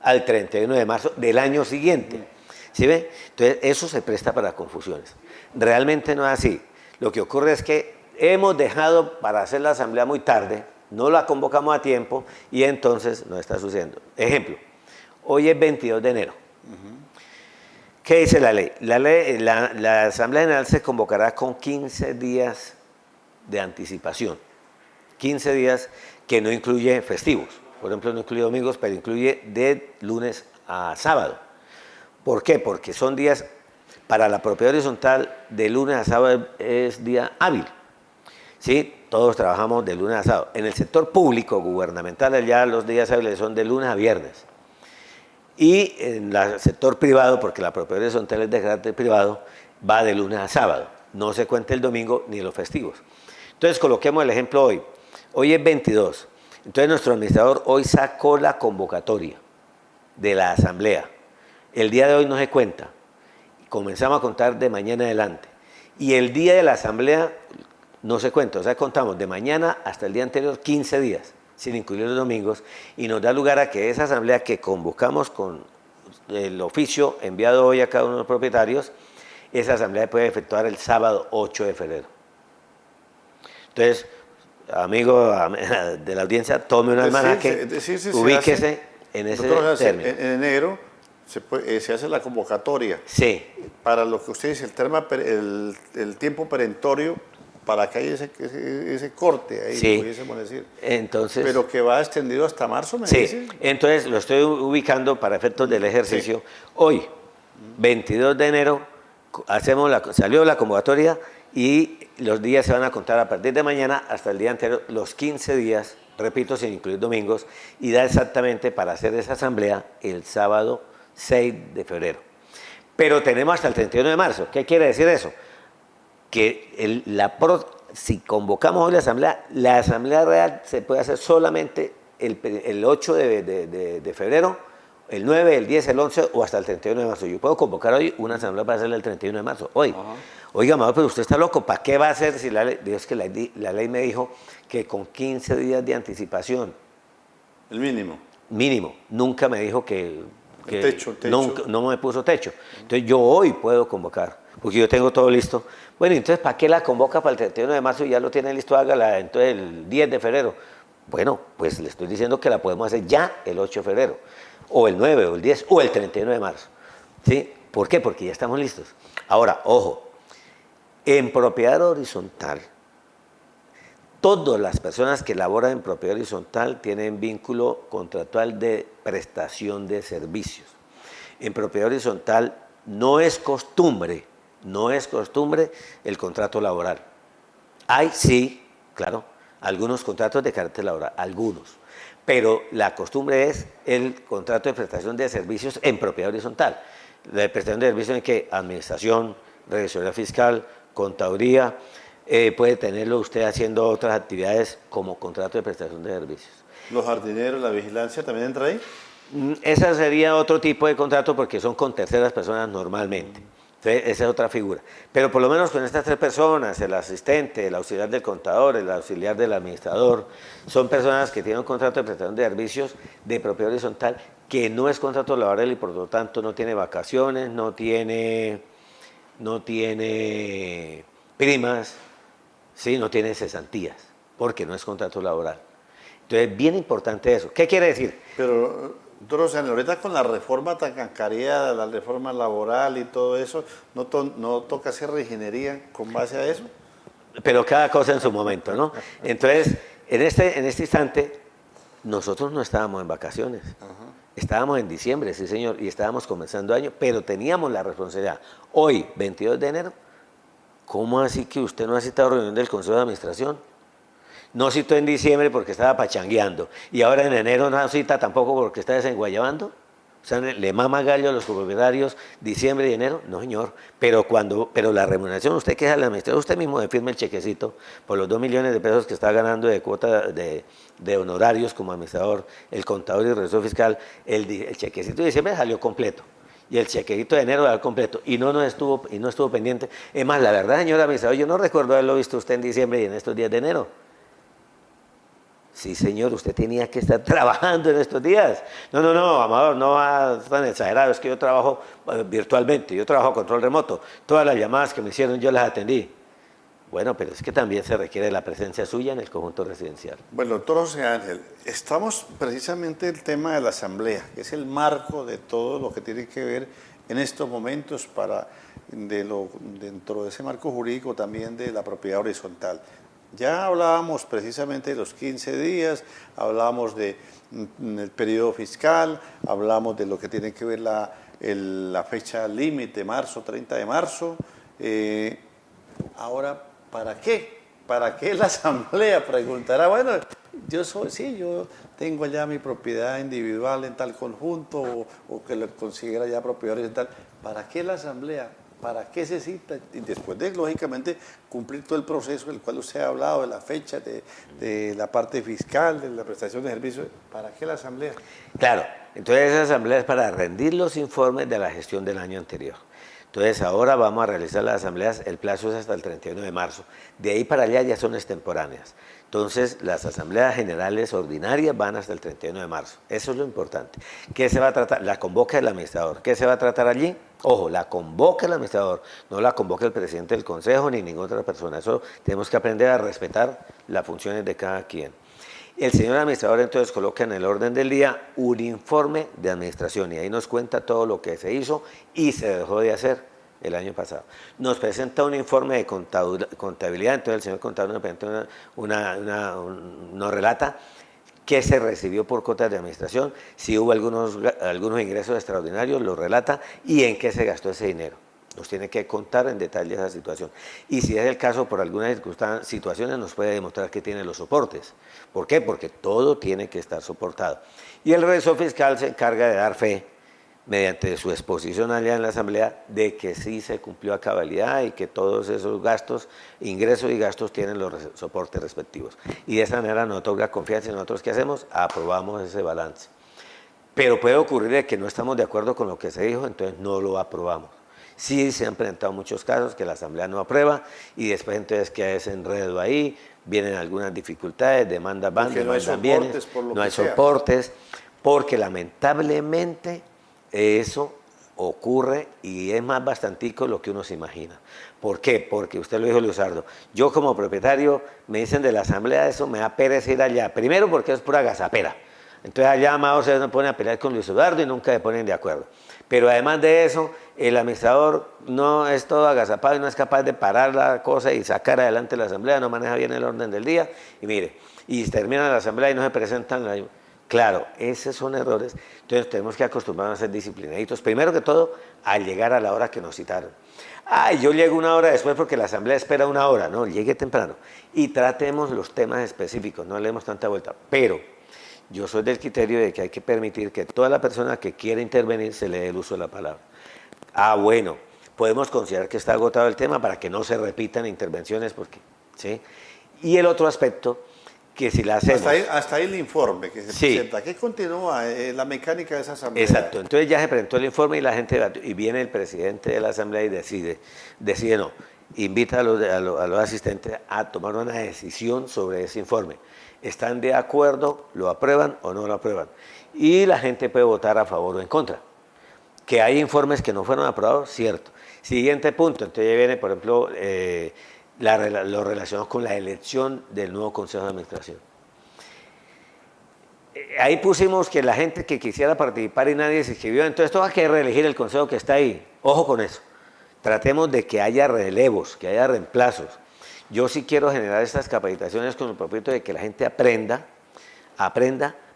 al 31 de marzo del año siguiente. ¿Sí ve? Entonces, eso se presta para confusiones. Realmente no es así. Lo que ocurre es que hemos dejado para hacer la asamblea muy tarde, no la convocamos a tiempo y entonces no está sucediendo. Ejemplo, hoy es 22 de enero. ¿Qué dice la ley? La Asamblea General se convocará con 15 días de anticipación. 15 días que no incluye festivos. Por ejemplo, no incluye domingos, pero incluye de lunes a sábado. ¿Por qué? Porque son días, para la propiedad horizontal, de lunes a sábado es día hábil. ¿Sí? Todos trabajamos de lunes a sábado. En el sector público, gubernamental, ya los días hábiles son de lunes a viernes. Y en el sector privado, porque la propiedad horizontal es de carácter privado, va de lunes a sábado. No se cuenta el domingo ni los festivos. Entonces, coloquemos el ejemplo hoy. Hoy es 22. Entonces, nuestro administrador hoy sacó la convocatoria de la asamblea. El día de hoy no se cuenta. Comenzamos a contar de mañana adelante. Y el día de la asamblea no se cuenta. O sea, contamos de mañana hasta el día anterior 15 días, sin incluir los domingos, y nos da lugar a que esa asamblea que convocamos con el oficio enviado hoy a cada uno de los propietarios, esa asamblea se puede efectuar el sábado 8 de febrero. Entonces, amigo de la audiencia, tome un almanaque, ubíquese en ese término. En enero se hace la convocatoria. Sí. Para lo que usted dice, el tiempo perentorio, para que haya ese corte ahí, sí. Pudiésemos decir. Entonces, pero que va extendido hasta marzo, ¿me dice? Sí, entonces lo estoy ubicando para efectos del ejercicio. Sí. Hoy, 22 de enero, salió la convocatoria y los días se van a contar a partir de mañana hasta el día anterior, los 15 días, repito, sin incluir domingos, y da exactamente para hacer esa asamblea el sábado 6 de febrero. Pero tenemos hasta el 31 de marzo. ¿Qué quiere decir eso? Que si convocamos hoy la asamblea real se puede hacer solamente el 8 de febrero, el 9, el 10, el 11 o hasta el 31 de marzo. Yo puedo convocar hoy una asamblea para hacerla el 31 de marzo, hoy. Ajá. Oiga, Amador, pero usted está loco, ¿para qué va a hacer si la ley? Dios, que la ley me dijo que con 15 días de anticipación, El mínimo. mínimo, nunca me dijo que El techo. Nunca, no me puso techo. Entonces yo hoy puedo convocar, porque yo tengo todo listo. Bueno, entonces ¿para qué la convoca para el 31 de marzo y ya lo tiene listo? Hágala entonces el 10 de febrero. Bueno, pues le estoy diciendo que la podemos hacer ya el 8 de febrero, o el 9, o el 10, o el 31 de marzo. ¿Sí? ¿Por qué? Porque ya estamos listos. Ahora, ojo, en propiedad horizontal, todas las personas que laboran en propiedad horizontal tienen vínculo contractual de prestación de servicios. En propiedad horizontal no es costumbre el contrato laboral. Hay, sí, claro, algunos contratos de carácter laboral, algunos. Pero la costumbre es el contrato de prestación de servicios en propiedad horizontal. La prestación de servicios en que administración, revisoría fiscal, contaduría, puede tenerlo usted haciendo otras actividades como contrato de prestación de servicios. Los jardineros, la vigilancia, ¿también entra ahí? Esa sería otro tipo de contrato porque son con terceras personas normalmente. Entonces, esa es otra figura. Pero por lo menos con estas tres personas, el asistente, el auxiliar del contador, el auxiliar del administrador, son personas que tienen un contrato de prestación de servicios de propiedad horizontal que no es contrato laboral y por lo tanto no tiene vacaciones, no tiene primas, ¿sí? No tiene cesantías, porque no es contrato laboral. Entonces, bien importante eso. ¿Qué quiere decir? Pero, doctor Oceano, ahorita con la reforma tan cancariada, la reforma laboral y todo eso, ¿no toca hacer reingeniería con base a eso? Pero cada cosa en su momento, ¿no? Entonces, en este instante, nosotros no estábamos en vacaciones. Ajá. Estábamos en diciembre, sí señor, y estábamos comenzando año, pero teníamos la responsabilidad. Hoy, 22 de enero, ¿cómo así que usted no ha citado reunión del Consejo de Administración? No citó en diciembre porque estaba pachangueando. Y ahora en enero no cita tampoco porque está desenguayabando. O sea, le mama gallo a los propietarios diciembre y enero. No, señor. Pero la remuneración, usted que es el administrador, usted mismo firma el chequecito por los 2 millones de pesos que está ganando de cuota de honorarios como administrador, el contador y el revisor fiscal. El chequecito de diciembre salió completo. Y el chequecito de enero salió completo. Y no estuvo pendiente. Es más, la verdad, señor administrador, yo no recuerdo haberlo visto usted en diciembre y en estos días de enero. Sí, señor, usted tenía que estar trabajando en estos días. No, Amador, no va tan exagerado, es que yo trabajo virtualmente, yo trabajo a control remoto. Todas las llamadas que me hicieron yo las atendí. Bueno, pero es que también se requiere la presencia suya en el conjunto residencial. Bueno, doctor José Ángel, estamos precisamente en el tema de la asamblea, que es el marco de todo lo que tiene que ver en estos momentos dentro de ese marco jurídico también de la propiedad horizontal. Ya hablábamos precisamente de los 15 días, hablábamos del periodo fiscal, hablamos de lo que tiene que ver la fecha límite, marzo, 30 de marzo. Ahora, ¿para qué? ¿Para qué la asamblea? Preguntará, bueno, yo tengo ya mi propiedad individual en tal conjunto o que lo considera ya propiedad horizontal. ¿Para qué la asamblea? ¿Para qué se cita? Y después de, lógicamente, cumplir todo el proceso del cual usted ha hablado, de la fecha, de la parte fiscal, de la prestación de servicios, ¿para qué la asamblea? Claro, entonces esa asamblea es para rendir los informes de la gestión del año anterior. Entonces ahora vamos a realizar las asambleas, el plazo es hasta el 31 de marzo. De ahí para allá ya son extemporáneas. Entonces las asambleas generales ordinarias van hasta el 31 de marzo. Eso es lo importante. ¿Qué se va a tratar? La convoca el administrador. ¿Qué se va a tratar allí? Ojo, la convoca el administrador, no la convoca el presidente del consejo ni ninguna otra persona. Eso tenemos que aprender a respetar las funciones de cada quien. El señor administrador entonces coloca en el orden del día un informe de administración y ahí nos cuenta todo lo que se hizo y se dejó de hacer el año pasado. Nos presenta un informe de contabilidad, entonces el señor contador nos relata qué se recibió por cuotas de administración, si hubo algunos ingresos extraordinarios, lo relata y en qué se gastó ese dinero. Nos tiene que contar en detalle esa situación. Y si es el caso, por algunas situaciones nos puede demostrar que tiene los soportes. ¿Por qué? Porque todo tiene que estar soportado. Y el revisor fiscal se encarga de dar fe mediante su exposición allá en la Asamblea, de que sí se cumplió a cabalidad y que todos esos gastos, ingresos y gastos tienen los soportes respectivos. Y de esa manera nos otorga confianza y nosotros ¿qué hacemos? Aprobamos ese balance. Pero puede ocurrir de que no estamos de acuerdo con lo que se dijo, entonces no lo aprobamos. Sí se han presentado muchos casos que la Asamblea no aprueba y después entonces queda ese enredo ahí, vienen algunas dificultades, demandas van, demandas vienen, no hay soportes, porque lamentablemente eso ocurre y es más bastantico lo que uno se imagina. ¿Por qué? Porque usted lo dijo, Luzardo, yo como propietario me dicen de la Asamblea eso, me da pereza ir allá, primero porque es pura gazapera. Entonces allá Amado se pone a pelear con Luis Eduardo y nunca se ponen de acuerdo. Pero además de eso, el administrador no es todo agazapado y no es capaz de parar la cosa y sacar adelante la asamblea, no maneja bien el orden del día. Y mire, y termina la asamblea y no se presentan. Claro, esos son errores. Entonces tenemos que acostumbrarnos a ser disciplinaditos. Primero que todo, al llegar a la hora que nos citaron. Yo llego una hora después porque la asamblea espera una hora. No, llegue temprano. Y tratemos los temas específicos, no le demos tanta vuelta. Pero yo soy del criterio de que hay que permitir que toda la persona que quiera intervenir se le dé el uso de la palabra. Bueno, podemos considerar que está agotado el tema para que no se repitan intervenciones, porque, ¿sí? Y el otro aspecto, que si la hacemos... Hasta ahí el informe que se presenta. ¿Qué continúa la mecánica de esa asamblea? Exacto, entonces ya se presentó el informe y la gente debatió, y viene el presidente de la asamblea y decide no, invita a los asistentes a tomar una decisión sobre ese informe. ¿Están de acuerdo? ¿Lo aprueban o no lo aprueban? Y la gente puede votar a favor o en contra. Que hay informes que no fueron aprobados, cierto. Siguiente punto, entonces ya viene, por ejemplo, lo relacionado con la elección del nuevo Consejo de Administración. Ahí pusimos que la gente que quisiera participar y nadie se inscribió, entonces todo hay que reelegir el Consejo que está ahí. Ojo con eso. Tratemos de que haya relevos, que haya reemplazos. Yo sí quiero generar estas capacitaciones con el propósito de que la gente aprenda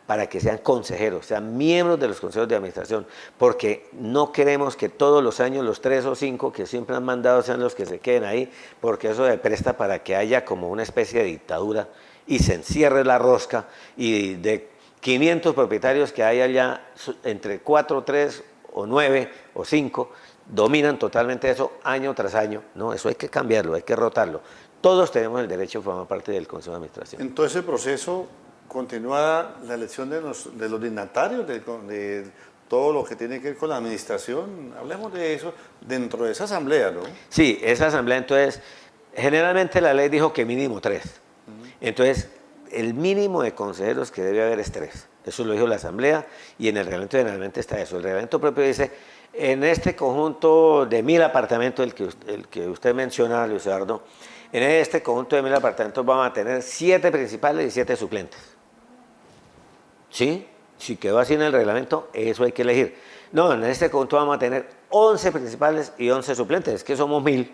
para que sean consejeros, sean miembros de los consejos de administración, porque no queremos que todos los años los 3 o 5 que siempre han mandado sean los que se queden ahí, porque eso se presta para que haya como una especie de dictadura y se encierre la rosca y de 500 propietarios que hay allá, entre 4, 3 o 9 o 5, dominan totalmente eso año tras año. No, eso hay que cambiarlo, hay que rotarlo. Todos tenemos el derecho a formar parte del Consejo de Administración. En todo ese proceso continúa la elección de los dignatarios, de todo lo que tiene que ver con la administración. Hablemos de eso dentro de esa asamblea, ¿no? Sí, esa asamblea, entonces, generalmente la ley dijo que mínimo 3. Entonces, el mínimo de consejeros que debe haber es 3. Eso lo dijo la asamblea y en el reglamento generalmente está eso. El reglamento propio dice, en este conjunto de 1000 apartamentos, el que usted menciona, Luis Eduardo, en este conjunto de 1000 apartamentos vamos a tener 7 principales y 7 suplentes. ¿Sí? Si quedó así en el reglamento, eso hay que elegir. No, en este conjunto vamos a tener 11 principales y 11 suplentes, es que somos 1000.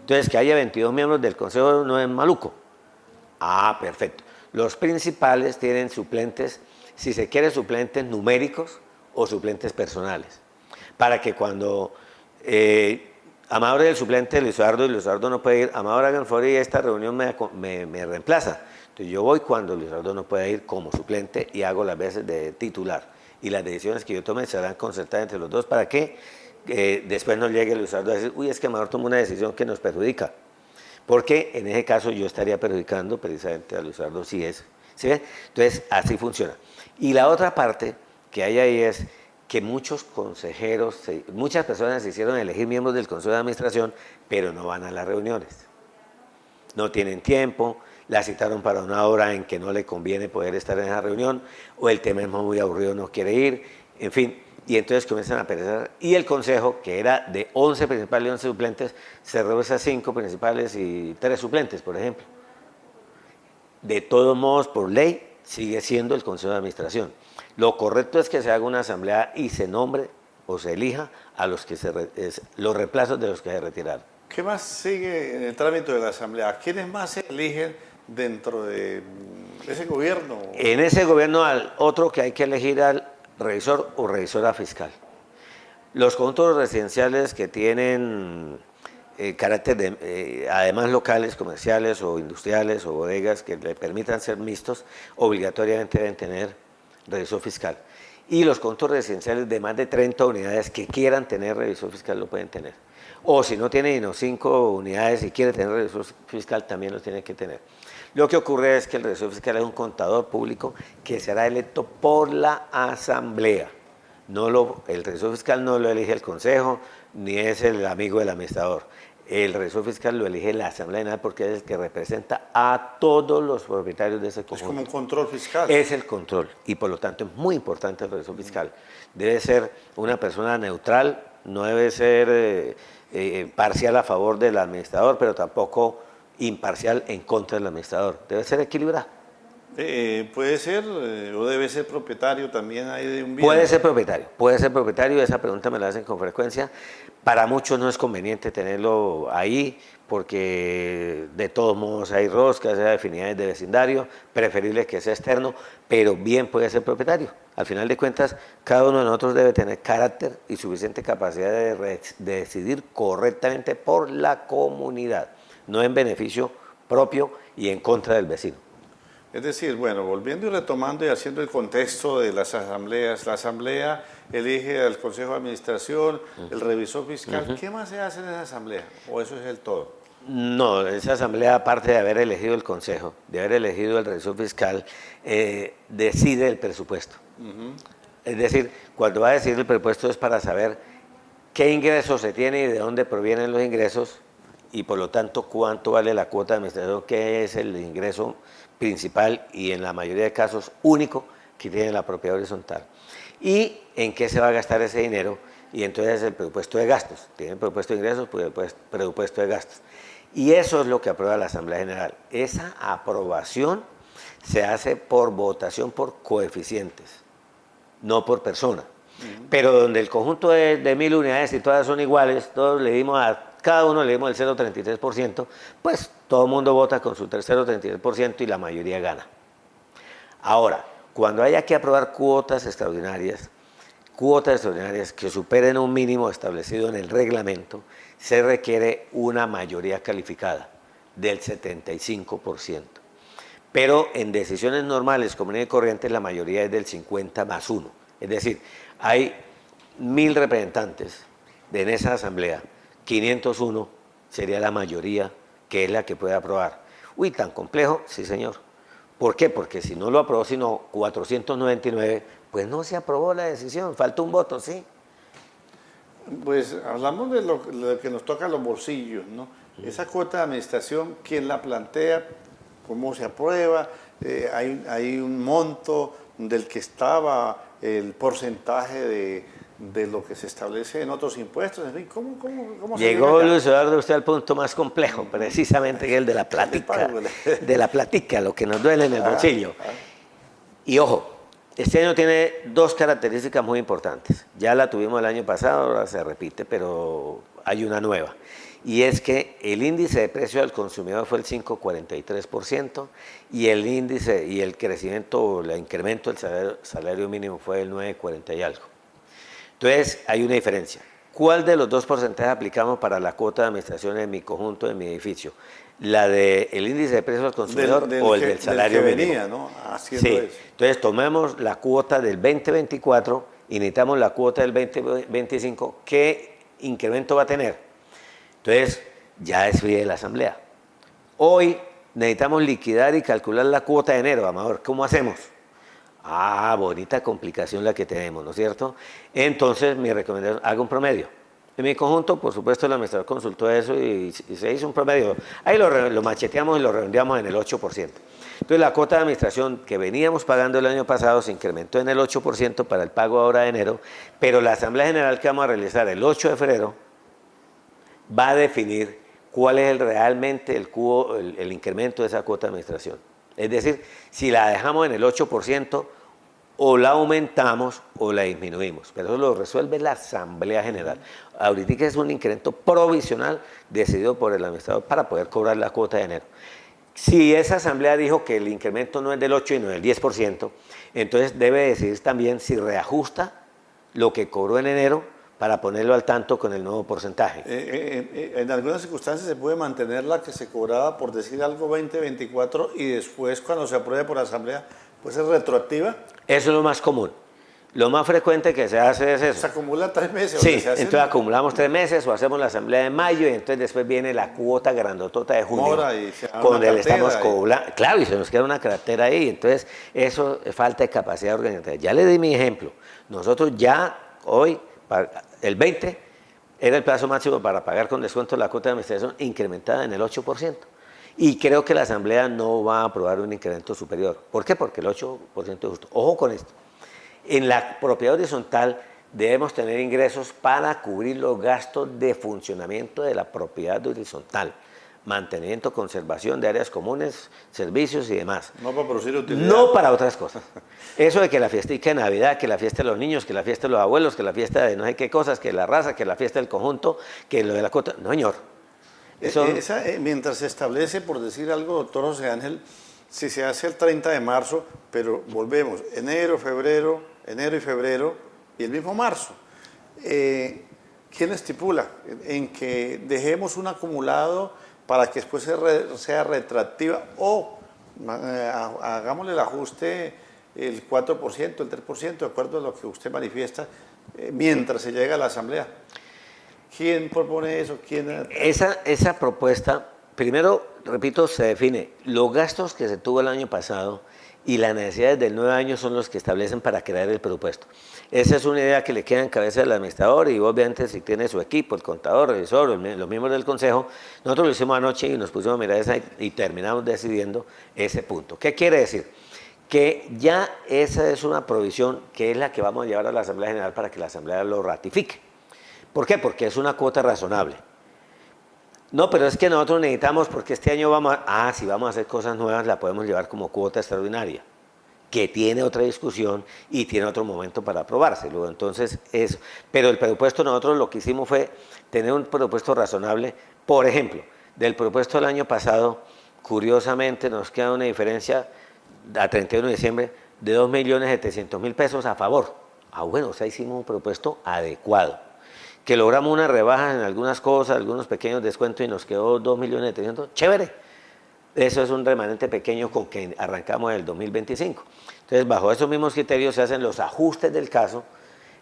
Entonces, que haya 22 miembros del consejo no es maluco. Perfecto. Los principales tienen suplentes, si se quiere, suplentes numéricos o suplentes personales. Para que cuando Amador es el suplente de Luis Eduardo y Luis Eduardo no puede ir, Amador haga el favor y esta reunión me reemplaza. Entonces yo voy cuando Luis Eduardo no puede ir como suplente y hago las veces de titular. Y las decisiones que yo tome serán concertadas entre los dos para que después no llegue Luis Eduardo a decir, uy, es que Amador tomó una decisión que nos perjudica. Porque en ese caso yo estaría perjudicando precisamente a Luis Eduardo si es. ¿Sí ven? Entonces así funciona. Y la otra parte que hay ahí es que muchos consejeros, muchas personas se hicieron elegir miembros del Consejo de Administración, pero no van a las reuniones. No tienen tiempo, la citaron para una hora en que no le conviene poder estar en esa reunión, o el tema es muy aburrido, no quiere ir, en fin, y entonces comienzan a perder. Y el consejo, que era de 11 principales y 11 suplentes, se reduce a 5 principales y 3 suplentes, por ejemplo. De todos modos, por ley, sigue siendo el Consejo de Administración. Lo correcto es que se haga una asamblea y se nombre o se elija a los los reemplazos de los que se retiraron. ¿Qué más sigue en el trámite de la asamblea? ¿A quiénes más se eligen dentro de ese gobierno? En ese gobierno, al otro que hay que elegir al revisor o revisora fiscal. Los conjuntos residenciales que tienen carácter de, además locales, comerciales o industriales o bodegas que le permitan ser mixtos, obligatoriamente deben tener revisor fiscal. y los conjuntos residenciales de más de 30 unidades que quieran tener revisor fiscal lo pueden tener. O si no tiene sino 5 unidades y quiere tener revisor fiscal, también los tiene que tener. Lo que ocurre es que el revisor fiscal es un contador público que será electo por la asamblea. El revisor fiscal no lo elige el consejo, ni es el amigo del administrador. El revisor fiscal lo elige la Asamblea General porque es el que representa a todos los propietarios de ese conjunto. Es como un control fiscal. Es el control y por lo tanto es muy importante el revisor fiscal. Debe ser una persona neutral, no debe ser parcial a favor del administrador, pero tampoco imparcial en contra del administrador. Debe ser equilibrado. Puede ser o debe ser propietario también ahí de un bien. Puede ser propietario, esa pregunta me la hacen con frecuencia. Para muchos no es conveniente tenerlo ahí porque de todos modos hay roscas, hay afinidades de vecindario, preferible que sea externo, pero bien puede ser propietario. Al final de cuentas, cada uno de nosotros debe tener carácter y suficiente capacidad de decidir correctamente por la comunidad, no en beneficio propio y en contra del vecino. Es decir, bueno, volviendo y retomando y haciendo el contexto de las asambleas, la asamblea elige al consejo de administración, el revisor fiscal. ¿Qué más se hace en esa asamblea? ¿O eso es el todo? No, esa asamblea, aparte de haber elegido el consejo, de haber elegido el revisor fiscal, decide el presupuesto. Es decir, cuando va a decidir el presupuesto es para saber qué ingresos se tiene y de dónde provienen los ingresos y por lo tanto cuánto vale la cuota de administración, qué es el ingreso principal y en la mayoría de casos único que tiene la propiedad horizontal y en qué se va a gastar ese dinero y entonces el presupuesto de gastos, tiene presupuesto de ingresos, pues presupuesto de gastos y eso es lo que aprueba la Asamblea General. Esa aprobación se hace por votación por coeficientes, no por persona, pero donde el conjunto de 1000 unidades y todas son iguales, todos le dimos cada uno le dimos el 0,33%, pues todo el mundo vota con su 0,33% y la mayoría gana. Ahora, cuando haya que aprobar cuotas extraordinarias que superen un mínimo establecido en el reglamento, se requiere una mayoría calificada del 75%. Pero en decisiones normales, comunes y corrientes, la mayoría es del 50+1. Es decir, hay 1000 representantes en esa asamblea, 501 sería la mayoría que es la que puede aprobar. Uy, tan complejo, sí señor. ¿Por qué? Porque si no lo aprobó sino 499, pues no se aprobó la decisión, falta un voto, ¿sí? Pues hablamos de lo que nos toca a los bolsillos, ¿no? Esa cuota de administración, ¿quién la plantea? ¿Cómo se aprueba? Hay un monto del que estaba el porcentaje de lo que se establece en otros impuestos, en fin, ¿cómo se llegó llega Luis Eduardo usted al punto más complejo, precisamente que es el de la plática, lo que nos duele en el bolsillo. Y ojo, este año tiene dos características muy importantes. Ya la tuvimos el año pasado, ahora se repite, pero hay una nueva. Y es que el índice de precio al consumidor fue el 5,43% y el índice y el crecimiento, el incremento del salario mínimo fue el 9,40 y algo. Entonces, hay una diferencia. ¿Cuál de los dos porcentajes aplicamos para la cuota de administración en mi conjunto, en mi edificio? ¿La del índice de precios al consumidor o el del salario mínimo? Venía, ¿no? Haciendo sí. eso. Entonces, tomemos la cuota del 2024 y necesitamos la cuota del 2025. ¿Qué incremento va a tener? Entonces, ya desfríe la asamblea. Hoy necesitamos liquidar y calcular la cuota de enero, Amador. ¿Cómo hacemos? Ah, bonita complicación la que tenemos, ¿no es cierto? Entonces, mi recomendación, haga un promedio. En mi conjunto, por supuesto, el administrador consultó eso y se hizo un promedio. Ahí lo macheteamos y lo redondeamos en el 8%. Entonces, la cuota de administración que veníamos pagando el año pasado se incrementó en el 8% para el pago ahora de enero, pero la Asamblea General que vamos a realizar el 8 de febrero va a definir cuál es realmente el incremento de esa cuota de administración. Es decir, si la dejamos en el 8%, o la aumentamos o la disminuimos. Pero eso lo resuelve la Asamblea General. Ahorita es un incremento provisional decidido por el administrador para poder cobrar la cuota de enero. Si esa asamblea dijo que el incremento no es del 8 y no del 10%, entonces debe decidir también si reajusta lo que cobró en enero para ponerlo al tanto con el nuevo porcentaje. En algunas circunstancias se puede mantener la que se cobraba, por decir algo, 2024 y después cuando se apruebe por asamblea, ¿puede ser retroactiva? Eso es lo más común. Lo más frecuente que se hace es eso. Se acumula 3 meses. Sí, donde se hace entonces acumulamos 3 meses o hacemos la asamblea de mayo y entonces después viene la cuota grandotota de junio. mora y se da Con una el estamos cartera cobrando. Claro, y se nos queda una cartera ahí. Entonces, eso es falta de capacidad organizativa. Ya le di mi ejemplo. Nosotros ya hoy, el 20, era el plazo máximo para pagar con descuento la cuota de administración incrementada en el 8%. Y creo que la Asamblea no va a aprobar un incremento superior. ¿Por qué? Porque el 8% es justo. Ojo con esto. En la propiedad horizontal debemos tener ingresos para cubrir los gastos de funcionamiento de la propiedad horizontal. Mantenimiento, conservación de áreas comunes, servicios y demás. No para producir utilidad. No para otras cosas. Eso de que la fiestica de Navidad, que la fiesta de los niños, que la fiesta de los abuelos, que la fiesta de no sé qué cosas, que la raza, que la fiesta del conjunto, que lo de la cuota. No, señor. Eso, Mientras se establece, por decir algo, doctor José Ángel, si se hace el 30 de marzo, pero volvemos, enero y febrero y el mismo marzo. ¿Quién estipula? En que dejemos un acumulado para que después sea retroactiva o hagámosle el ajuste el 4%, el 3%, de acuerdo a lo que usted manifiesta, mientras se llega a la Asamblea. ¿Quién propone eso? Esa propuesta, primero, repito, se define los gastos que se tuvo el año pasado y las necesidades del nuevo año son los que establecen para crear el presupuesto. Esa es una idea que le queda en cabeza del administrador y obviamente si tiene su equipo, el contador, el revisor, los miembros del consejo. Nosotros lo hicimos anoche y nos pusimos a mirar esa y terminamos decidiendo ese punto. ¿Qué quiere decir? Que ya esa es una provisión que es la que vamos a llevar a la Asamblea General para que la Asamblea lo ratifique. ¿Por qué? Porque es una cuota razonable. No, pero es que nosotros necesitamos, porque este año si vamos a hacer cosas nuevas, la podemos llevar como cuota extraordinaria, que tiene otra discusión y tiene otro momento para aprobarse. Luego, entonces, eso. Pero el presupuesto, nosotros lo que hicimos fue tener un presupuesto razonable. Por ejemplo, del presupuesto del año pasado, curiosamente, nos queda una diferencia a 31 de diciembre de 2.700.000 pesos a favor. Bueno, o sea, hicimos un presupuesto adecuado. Que logramos unas rebajas en algunas cosas, algunos pequeños descuentos y nos quedó 2.300.000, chévere. Eso es un remanente pequeño con que arrancamos el 2025. Entonces, bajo esos mismos criterios se hacen los ajustes del caso.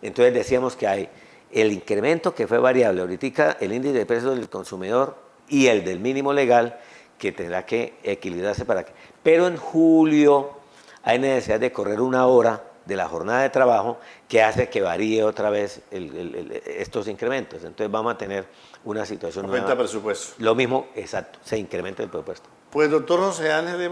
Entonces decíamos que hay el incremento que fue variable, ahorita el índice de precios del consumidor y el del mínimo legal, que tendrá que equilibrarse para que... Pero en julio hay necesidad de correr una hora de la jornada de trabajo que hace que varíe otra vez estos incrementos. Entonces vamos a tener una situación nueva. Aumenta presupuesto. Lo mismo, exacto, se incrementa el presupuesto. Pues doctor José Ángel,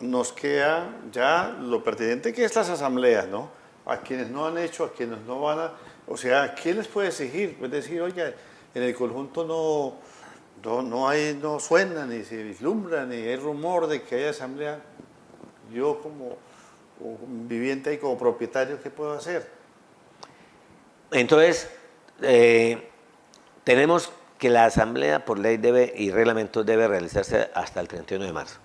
nos queda ya lo pertinente que es las asambleas, ¿no? A quienes no han hecho, a quienes no van a... O sea, ¿a quién les puede exigir? Es decir, oye, en el conjunto no suena, ni se vislumbra, ni hay rumor de que haya asamblea. Yo como viviente y como propietario, ¿qué puedo hacer? Entonces, tenemos que la asamblea por ley y reglamento debe realizarse hasta el 31 de marzo.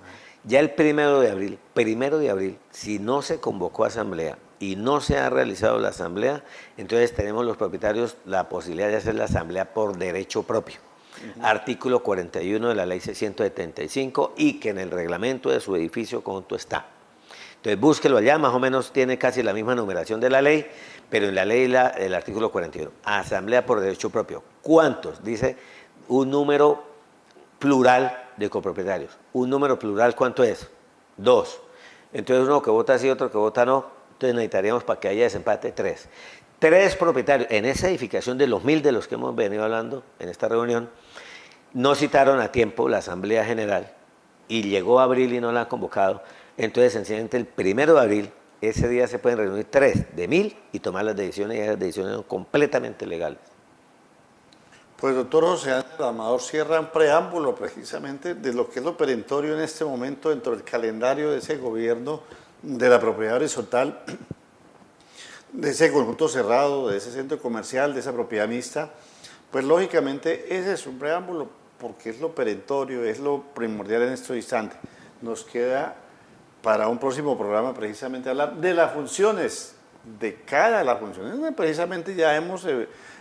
Ya el 1 de abril, si no se convocó a asamblea y no se ha realizado la asamblea, entonces tenemos los propietarios la posibilidad de hacer la asamblea por derecho propio. Artículo 41 de la ley 675 y que en el reglamento de su edificio conjunto está. Entonces búsquelo allá, más o menos tiene casi la misma numeración de la ley, pero en la ley el artículo 41, asamblea por derecho propio. ¿Cuántos? Dice un número plural de copropietarios. ¿Un número plural cuánto es? 2. Entonces uno que vota sí, otro que vota no, entonces necesitaríamos para que haya desempate 3. 3 propietarios. En esa edificación de los 1.000 de los que hemos venido hablando en esta reunión, no citaron a tiempo la asamblea general y llegó abril y no la han convocado. Entonces, sencillamente, el 1 de abril, ese día se pueden reunir 3 de 1.000 y tomar las decisiones, y esas decisiones son completamente legales. Pues, doctor José Ángel Amador cierra un preámbulo precisamente de lo que es lo perentorio en este momento dentro del calendario de ese gobierno de la propiedad horizontal, de ese conjunto cerrado, de ese centro comercial, de esa propiedad mixta. Pues, lógicamente, ese es un preámbulo porque es lo perentorio, es lo primordial en estos instantes. Nos queda para un próximo programa precisamente hablar de las funciones, de cada las funciones. Precisamente ya hemos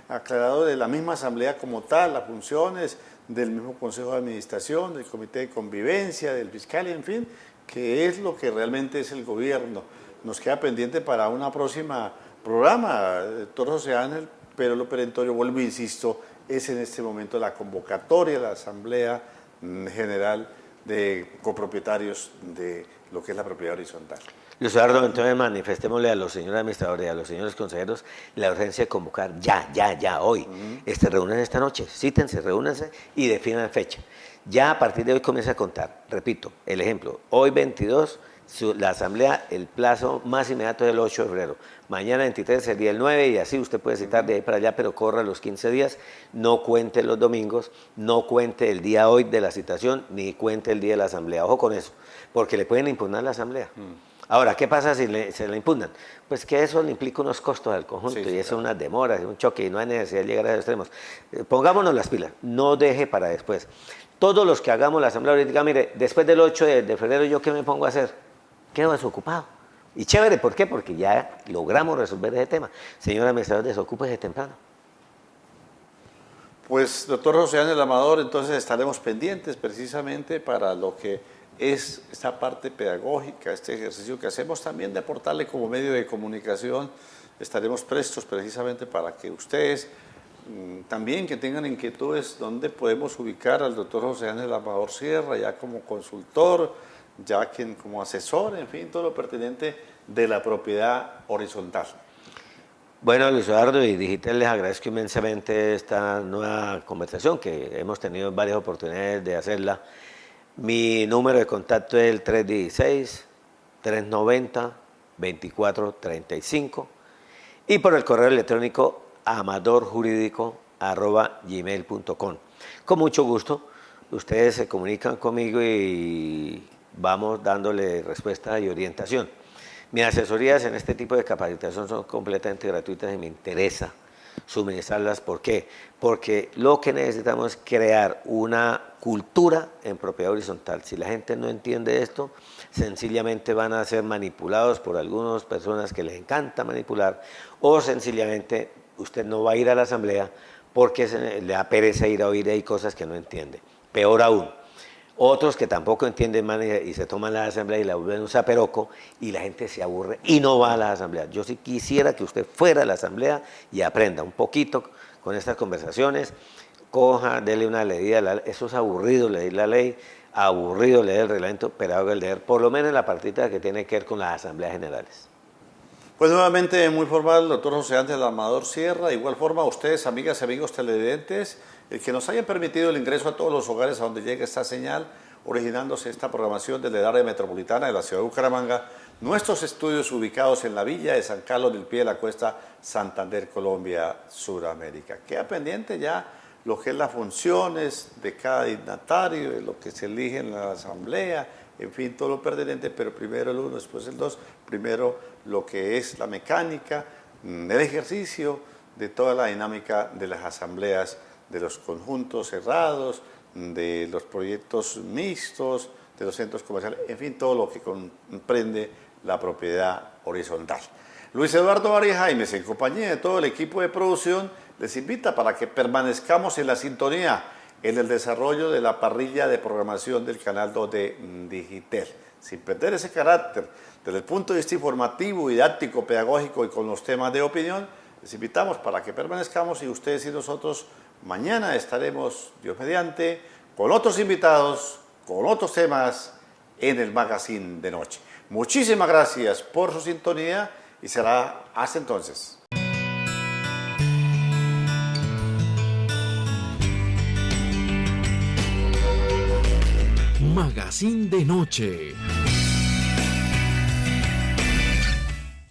aclarado de la misma asamblea como tal, las funciones del mismo consejo de administración, del comité de convivencia, del fiscal, en fin, que es lo que realmente es el gobierno. Nos queda pendiente para una próxima programa, doctor José Ángel, pero lo perentorio, vuelvo e insisto, es en este momento la convocatoria, la Asamblea General de Copropietarios de lo que es la propiedad horizontal. Luis Eduardo, entonces manifestémosle a los señores administradores y a los señores consejeros la urgencia de convocar ya, hoy. Reúnanse esta noche, cítense, reúnanse y definan fecha. Ya a partir de hoy comienza a contar. Repito, el ejemplo, hoy 22, la asamblea, el plazo más inmediato es el 8 de febrero. Mañana 23 sería el 9 y así usted puede citar de ahí para allá, pero corra los 15 días. No cuente los domingos, no cuente el día hoy de la citación, ni cuente el día de la asamblea. Ojo con eso, porque le pueden impugnar la asamblea. Ahora, ¿qué pasa si se la impugnan? Pues que eso le implica unos costos al conjunto y eso unas demoras, un choque y no hay necesidad de llegar a esos extremos. Pongámonos las pilas, no deje para después. Todos los que hagamos la asamblea ahorita, mire, después del 8 de febrero, ¿yo qué me pongo a hacer? Quedo desocupado. Y chévere, ¿por qué? Porque ya logramos resolver ese tema. Señor administrador, desocúpese temprano. Pues, doctor José Ángel Amador, entonces estaremos pendientes precisamente para lo que es esta parte pedagógica, este ejercicio que hacemos también de aportarle como medio de comunicación. Estaremos prestos precisamente para que ustedes también que tengan inquietudes donde podemos ubicar al doctor José Ángel Amador Sierra ya como consultor, ya como asesor, en fin, todo lo pertinente de la propiedad horizontal. Bueno, Luis Eduardo y Digitel, les agradezco inmensamente esta nueva conversación que hemos tenido varias oportunidades de hacerla. Mi número de contacto es el 316-390-2435 y por el correo electrónico amadorjurídico@gmail.com. Con mucho gusto, ustedes se comunican conmigo y vamos dándole respuesta y orientación. Mis asesorías en este tipo de capacitación son completamente gratuitas y me interesa suministrarlas. ¿Por qué? Porque lo que necesitamos es crear una cultura en propiedad horizontal. Si la gente no entiende esto, sencillamente van a ser manipulados por algunas personas que les encanta manipular, o sencillamente usted no va a ir a la asamblea porque le da pereza ir a oír, hay cosas que no entiende. Peor aún, otros que tampoco entienden y se toman la asamblea y la vuelven un zaperoco y la gente se aburre y no va a la asamblea. Yo sí quisiera que usted fuera a la asamblea y aprenda un poquito con estas conversaciones, coja, dele una leída, eso es aburrido leer la ley, aburrido leer el reglamento, pero haga el leer por lo menos la partita que tiene que ver con las asambleas generales. Pues nuevamente muy formal, doctor José Ángel Amador Sierra. De igual forma, a ustedes, amigas y amigos televidentes, el que nos hayan permitido el ingreso a todos los hogares a donde llegue esta señal, originándose esta programación desde el área metropolitana de la ciudad de Bucaramanga, nuestros estudios ubicados en la villa de San Carlos del Pie de la Cuesta, Santander, Colombia, Suramérica. Queda pendiente ya lo que es las funciones de cada dignatario, de lo que se elige en la asamblea, en fin, todo lo pertinente, pero primero el 1, después el 2, primero lo que es la mecánica, el ejercicio de toda la dinámica de las asambleas, de los conjuntos cerrados, de los proyectos mixtos, de los centros comerciales, en fin, todo lo que comprende la propiedad horizontal. Luis Eduardo Arias Jaimes, en compañía de todo el equipo de producción, les invita para que permanezcamos en la sintonía en el desarrollo de la parrilla de programación del canal 2 de Digitel. Sin perder ese carácter, desde el punto de vista informativo, didáctico, pedagógico y con los temas de opinión, les invitamos para que permanezcamos y ustedes y nosotros mañana estaremos, Dios mediante, con otros invitados, con otros temas en el Magazine de Noche. Muchísimas gracias por su sintonía y será hasta entonces. Magazine de Noche.